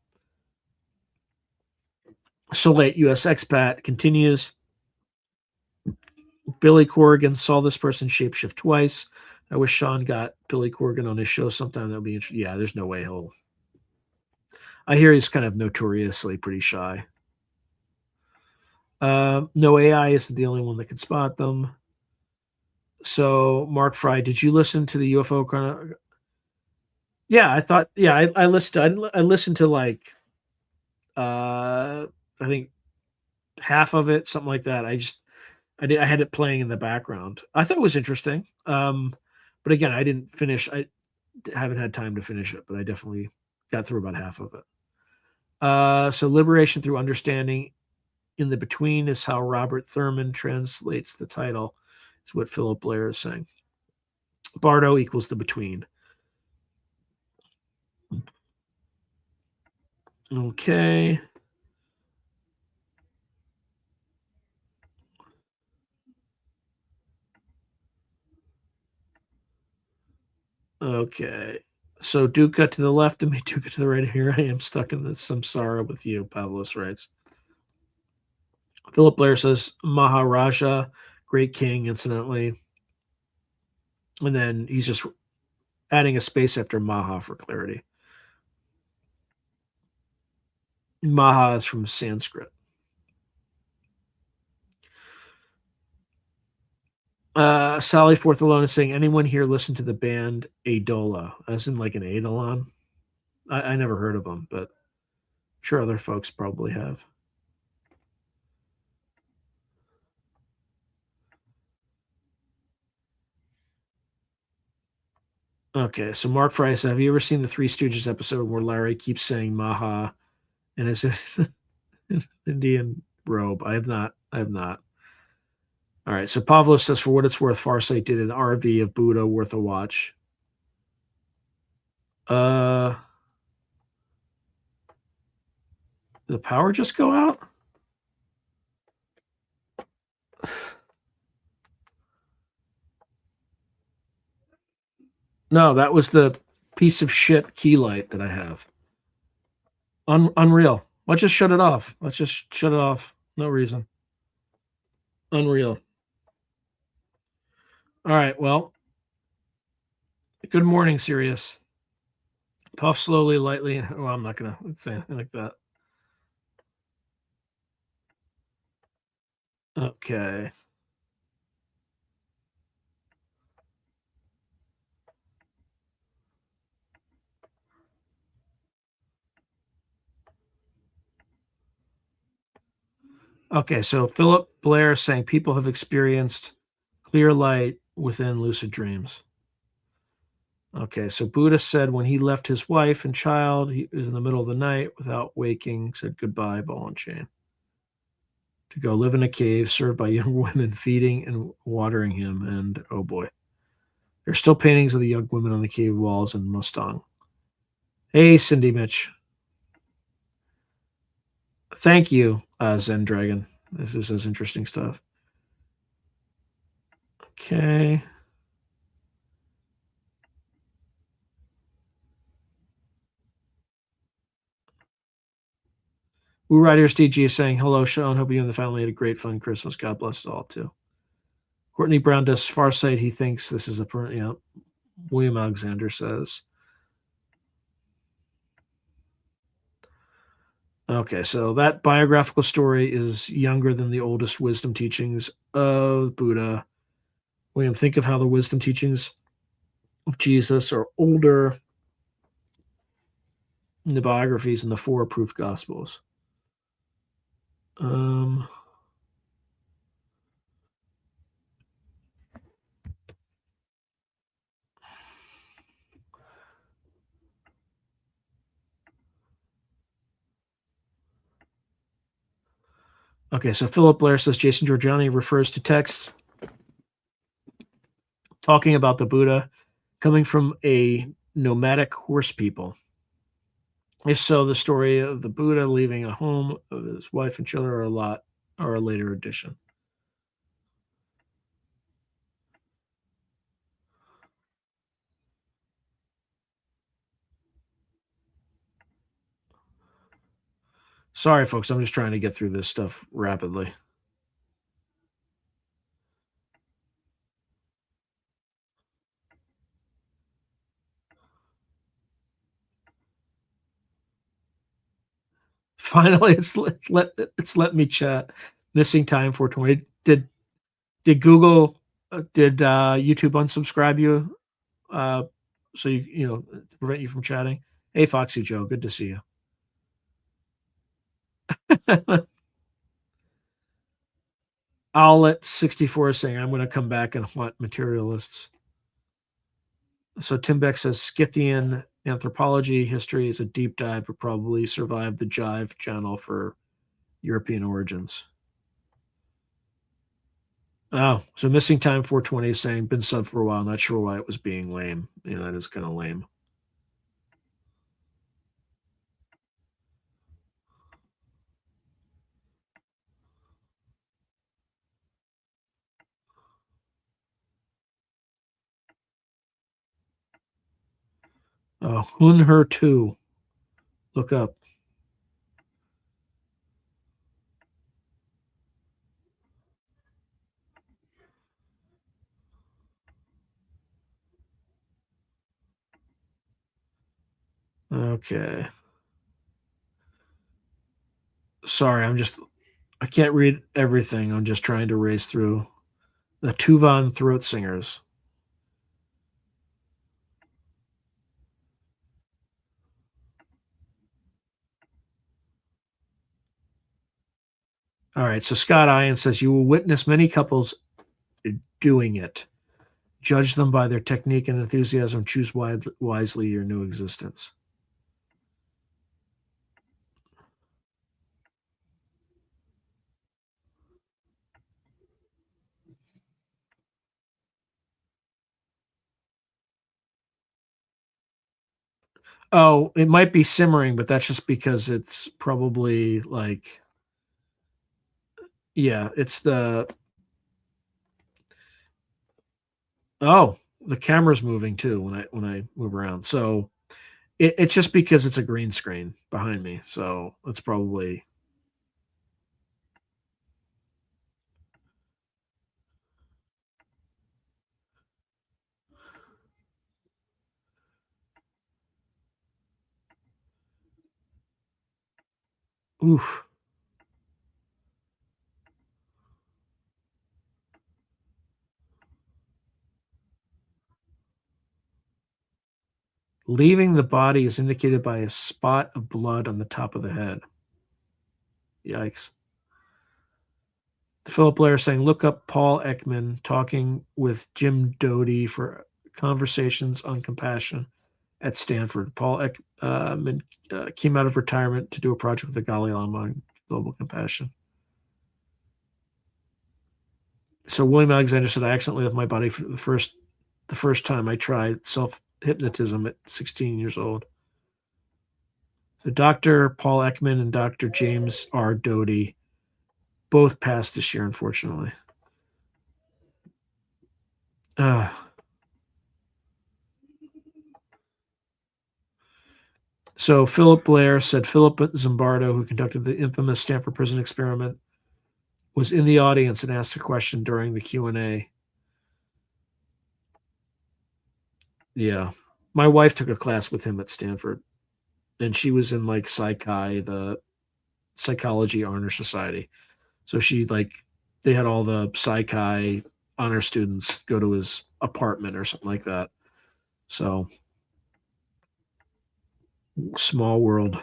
Soulate US Expat continues. Billy Corrigan saw this person shapeshift twice. I wish Sean got Billy Corrigan on his show sometime. That would be interesting. Yeah, there's no way he'll. I hear he's kind of notoriously pretty shy. No, AI isn't the only one that can spot them. So, Mark Fry, did you listen to the UFO chrono? Yeah, I thought. Yeah, I listened. I listened to like, I think half of it, something like that. I had it playing in the background. I thought it was interesting. But again, I didn't finish. I haven't had time to finish it, but I definitely got through about half of it. So liberation through understanding in the between is how Robert Thurman translates the title. Is what Philip Blair is saying. Bardo equals the between. Okay. Okay. So Duca to the left and me, Duca to the right. Here I am stuck in this samsara with you, Pavlos writes. Philip Blair says Maharaja, great king, incidentally. And then he's just adding a space after Maha for clarity. Maha is from Sanskrit. Sally Forth Alone is saying, anyone here listen to the band Adola, as in like an Eidolon? I never heard of them, but I'm sure other folks probably have. Okay, so Mark Fry said, have you ever seen the Three Stooges episode where Larry keeps saying Maha and his Indian robe? I have not. All right. So Pavlo says, for what it's worth, Farsight did an RV of Buddha worth a watch. Uh, did the power just go out? No, that was the piece of shit key light that I have. Unreal. Let's just shut it off. Let's just shut it off. No reason. Unreal. All right. Well, good morning, Sirius. Puff slowly, lightly. Well, I'm not going to say anything like that. Okay. Okay. So Philip Blair saying people have experienced clear light within lucid dreams. Okay. So Buddha said when he left his wife and child, he was in the middle of the night without waking, said goodbye, ball and chain, to go live in a cave served by young women feeding and watering him. And oh boy, there's still paintings of the young women on the cave walls in Mustang. Hey, Cindy Mitch. Thank you, Zen Dragon. This is interesting stuff. Okay. Woo Riders DG is saying, hello, Sean. Hope you and the family had a great, fun Christmas. God bless us all, too. Courtney Brown does Farsight. He thinks this is William Alexander says. Okay, so that biographical story is younger than the oldest wisdom teachings of Buddha. William, think of how the wisdom teachings of Jesus are older than the biographies in the four proof gospels. Um, okay, so Philip Blair says Jason Giorgiani refers to texts talking about the Buddha coming from a nomadic horse people. If so, the story of the Buddha leaving a home of his wife and children are a later addition. Sorry, folks, I'm just trying to get through this stuff rapidly. Finally, it's let me chat. Missing time 420. Did Google did YouTube unsubscribe you uh, so to prevent you from chatting? Hey, Foxy Joe, good to see you. I'll let 64 saying I'm going to come back and haunt materialists. So Tim Beck says Scythian anthropology history is a deep dive, but probably survived the Jive channel for European origins. Oh, so missing time 420 is saying been sub for a while, not sure why it was being lame. That is kind of lame. Hun Her 2. Look up. Okay. Sorry, I can't read everything. I'm just trying to race through the Tuvan Throat Singers. All right, so Scott Ian says you will witness many couples doing it. Judge them by their technique and enthusiasm. Choose wisely your new existence. Oh, it might be simmering, but that's just because it's probably like, yeah, it's the, oh, the camera's moving too when I move around. So it's just because it's a green screen behind me. So it's probably, oof. Leaving the body is indicated by a spot of blood on the top of the head. Yikes. Philip Blair saying, look up Paul Ekman talking with Jim Doty for conversations on compassion at Stanford. Ekman came out of retirement to do a project with the Dalai Lama on global compassion. So William Alexander said, I accidentally left my body for the first time I tried self hypnotism at 16 years old. So Dr. Paul Ekman and Dr. James R. Doty both passed this year, unfortunately. Uh, so Philip Blair said Philip Zimbardo, who conducted the infamous Stanford prison experiment, was in the audience and asked a question during the Q&A. Yeah. My wife took a class with him at Stanford, and she was in like the Psychology Honor Society. So she like they had all the Psychi honor students go to his apartment or something like that. So small world.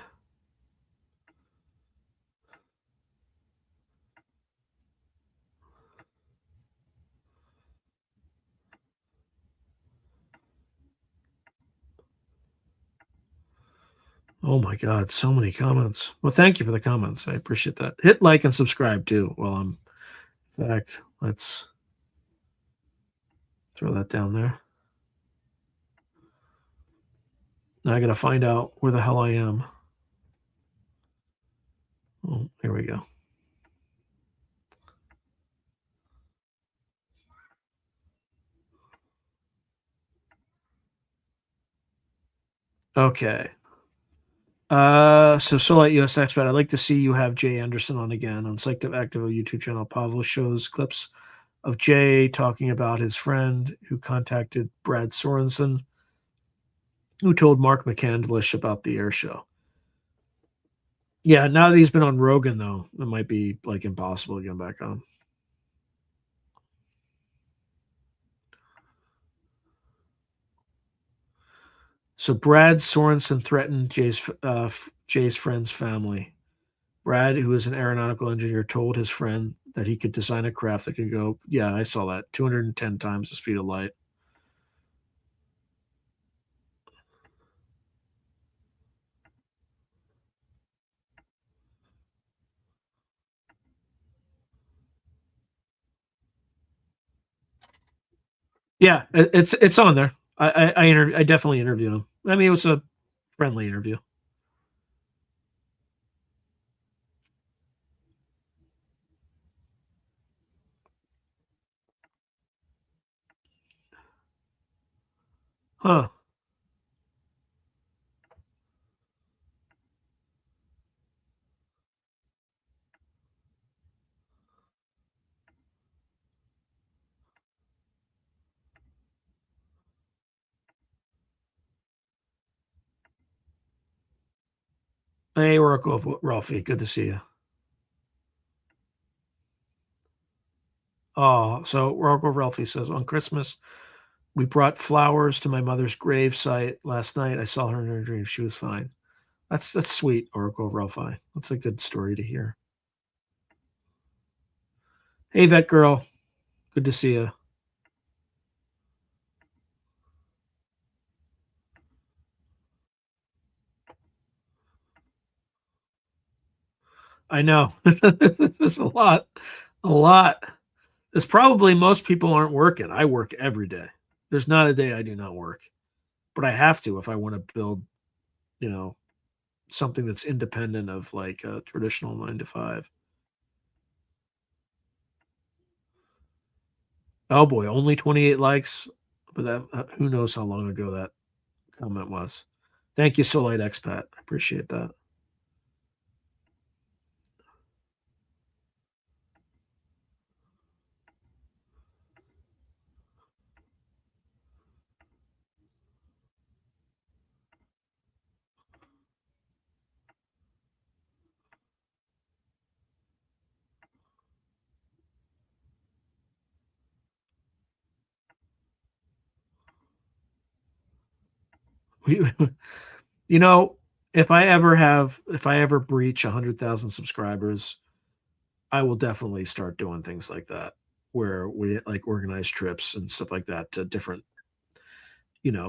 Oh my God, so many comments. Well, thank you for the comments. I appreciate that. Hit like and subscribe too. Well, in fact, let's throw that down there. Now I got to find out where the hell I am. Oh, here we go. Okay. So Solite US Expat, I'd like to see you have Jay Anderson on again on Psyched Active YouTube channel. Pavel shows clips of Jay talking about his friend who contacted Brad Sorensen, who told Mark McCandlish about the air show. Yeah, now that he's been on Rogan, though, it might be like impossible to get him back on. So Brad Sorensen threatened Jay's friend's family. Brad, who is an aeronautical engineer, told his friend that he could design a craft that could go, yeah, I saw that, 210 times the speed of light. Yeah, it's on there. I definitely interviewed him. I mean, it was a friendly interview. Huh. Hey, Oracle Ralphie, good to see you. Oh, so Oracle Ralphie says on Christmas we brought flowers to my mother's grave site last night. I saw her in her dream. She was fine. That's sweet, Oracle Ralphie. That's a good story to hear. Hey, Vet Girl, good to see you. I know. There's a lot. A lot. There's probably most people aren't working. I work every day. There's not a day I do not work, but I have to if I want to build you know, something that's independent of like a traditional 9 to 5. Oh boy, only 28 likes, but that who knows how long ago that comment was. Thank you, Solite Expat. I appreciate that. We, you know, if I ever breach 100,000 subscribers, I will definitely start doing things like that, where we like organize trips and stuff like that to different,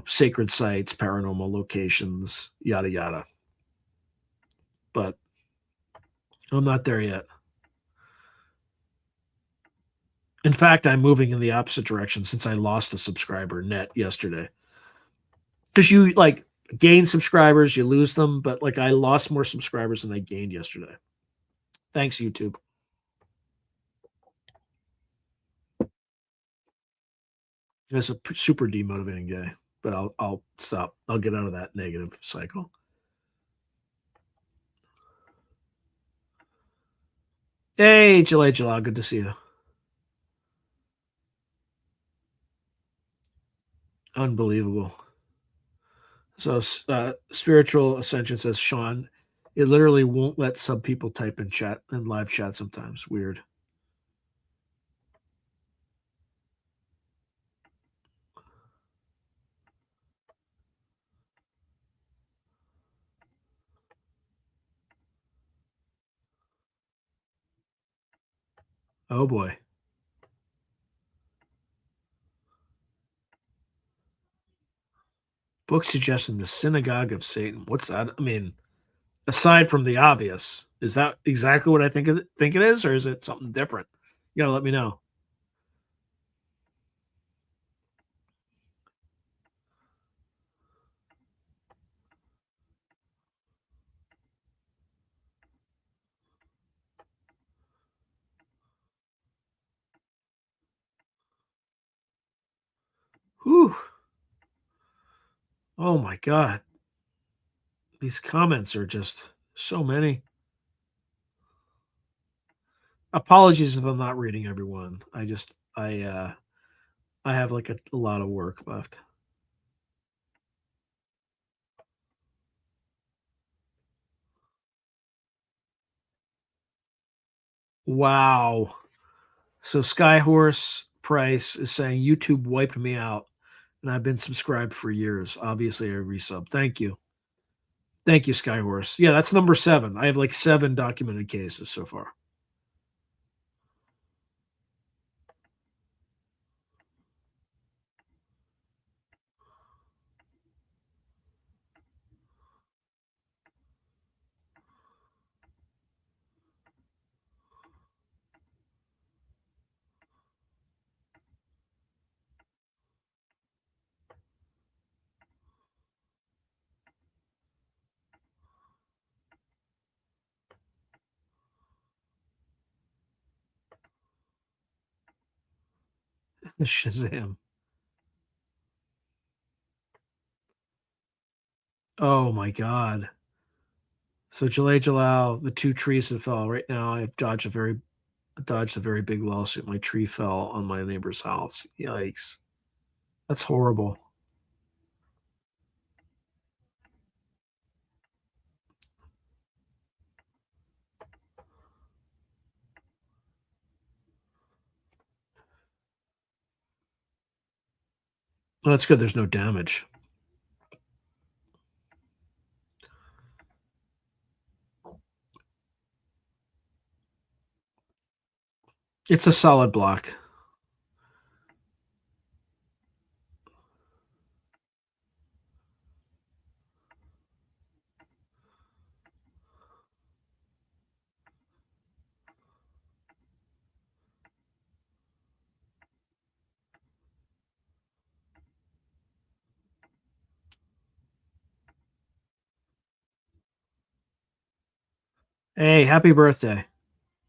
sacred sites, paranormal locations, yada yada. But I'm not there yet. In fact, I'm moving in the opposite direction since I lost a subscriber net yesterday. Because you like gain subscribers, you lose them, but like I lost more subscribers than I gained yesterday. Thanks, YouTube. It's a super demotivating guy, but I'll stop. I'll get out of that negative cycle. Hey, July, good to see you. Unbelievable. So, spiritual ascension says Sean, it literally won't let some people type in chat in live chat sometimes. Weird. Oh boy. Book suggesting the synagogue of Satan. What's that? I mean, aside from the obvious, is that exactly what I think it is, or is it something different? You gotta let me know. Whew. Oh my god. These comments are just so many. Apologies if I'm not reading everyone. I have like a lot of work left. Wow. So Skyhorse Price is saying YouTube wiped me out and I've been subscribed for years. Obviously I resub. Thank you. Thank you, Skyhorse. Yeah, that's number 7. I have like 7 documented cases so far. Shazam. Oh my god. So Jalal, the 2 trees that fell. Right now I've dodged a very big lawsuit. My tree fell on my neighbor's house. Yikes. That's horrible. Well, that's good. There's no damage. It's a solid block. Hey, happy birthday.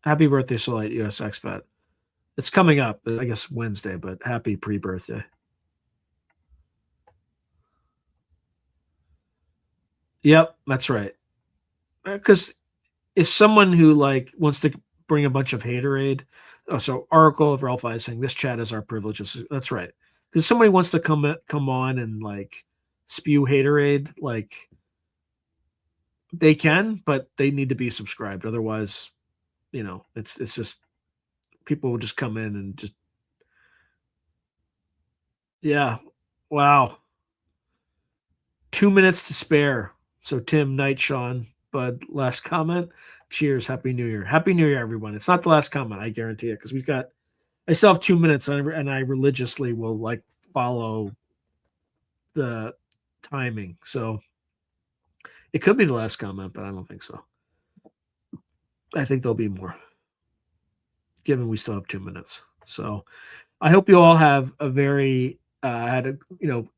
Happy birthday, Soulite US Expat. It's coming up, I guess Wednesday, but happy pre-birthday. Yep, that's right. Because if someone who like wants to bring a bunch of haterade, oh, so Oracle of Ralph is saying this chat is our privileges. That's right. Because somebody wants to come on and like spew haterade, like they can, but they need to be subscribed. Otherwise, it's just people will just come in and just yeah. Wow. 2 minutes to spare. So Tim, Night, Sean, Bud, last comment. Cheers. Happy New Year. Happy New Year, everyone. It's not the last comment, I guarantee it, because I still have 2 minutes, and I religiously will like follow the timing. So it could be the last comment, but I don't think so. I think there'll be more, given we still have 2 minutes. So I hope you all have a very had a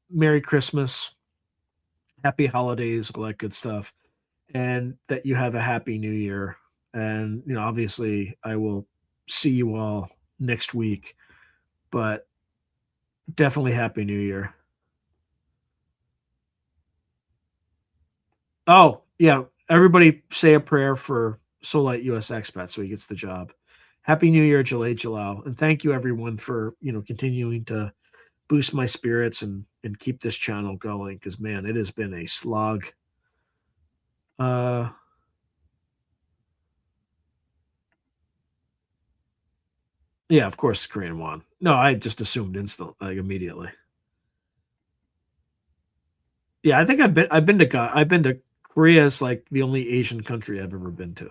Merry Christmas, Happy Holidays, all that good stuff, and that you have a Happy New Year. And obviously, I will see you all next week, but definitely Happy New Year. Oh, yeah. Everybody say a prayer for Solite US Expat so he gets the job. Happy New Year, Jalay Jalal. And thank you everyone for, continuing to boost my spirits and keep this channel going because man, it has been a slog. Uh yeah, of course Korean won. No, I just assumed instant like immediately. Yeah, I think I've been to Korea is like the only Asian country I've ever been to.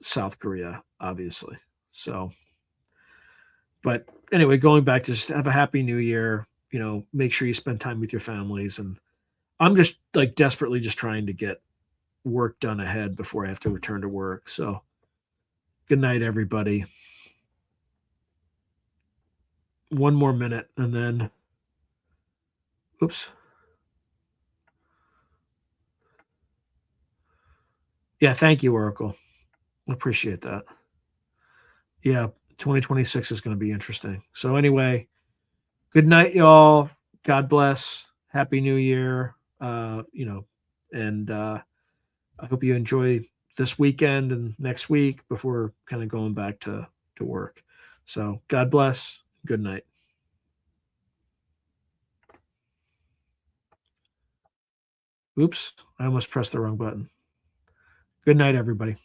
South Korea, obviously. So, but anyway, going back to just have a happy new year, make sure you spend time with your families. And I'm just like desperately just trying to get work done ahead before I have to return to work. So, good night, everybody. One more minute and then, oops. Yeah, thank you, Oracle. Appreciate that. Yeah, 2026 is going to be interesting. So, anyway, good night, y'all. God bless. Happy New Year. And I hope you enjoy this weekend and next week before kind of going back to work. So God bless. Good night. Oops, I almost pressed the wrong button. Good night, everybody.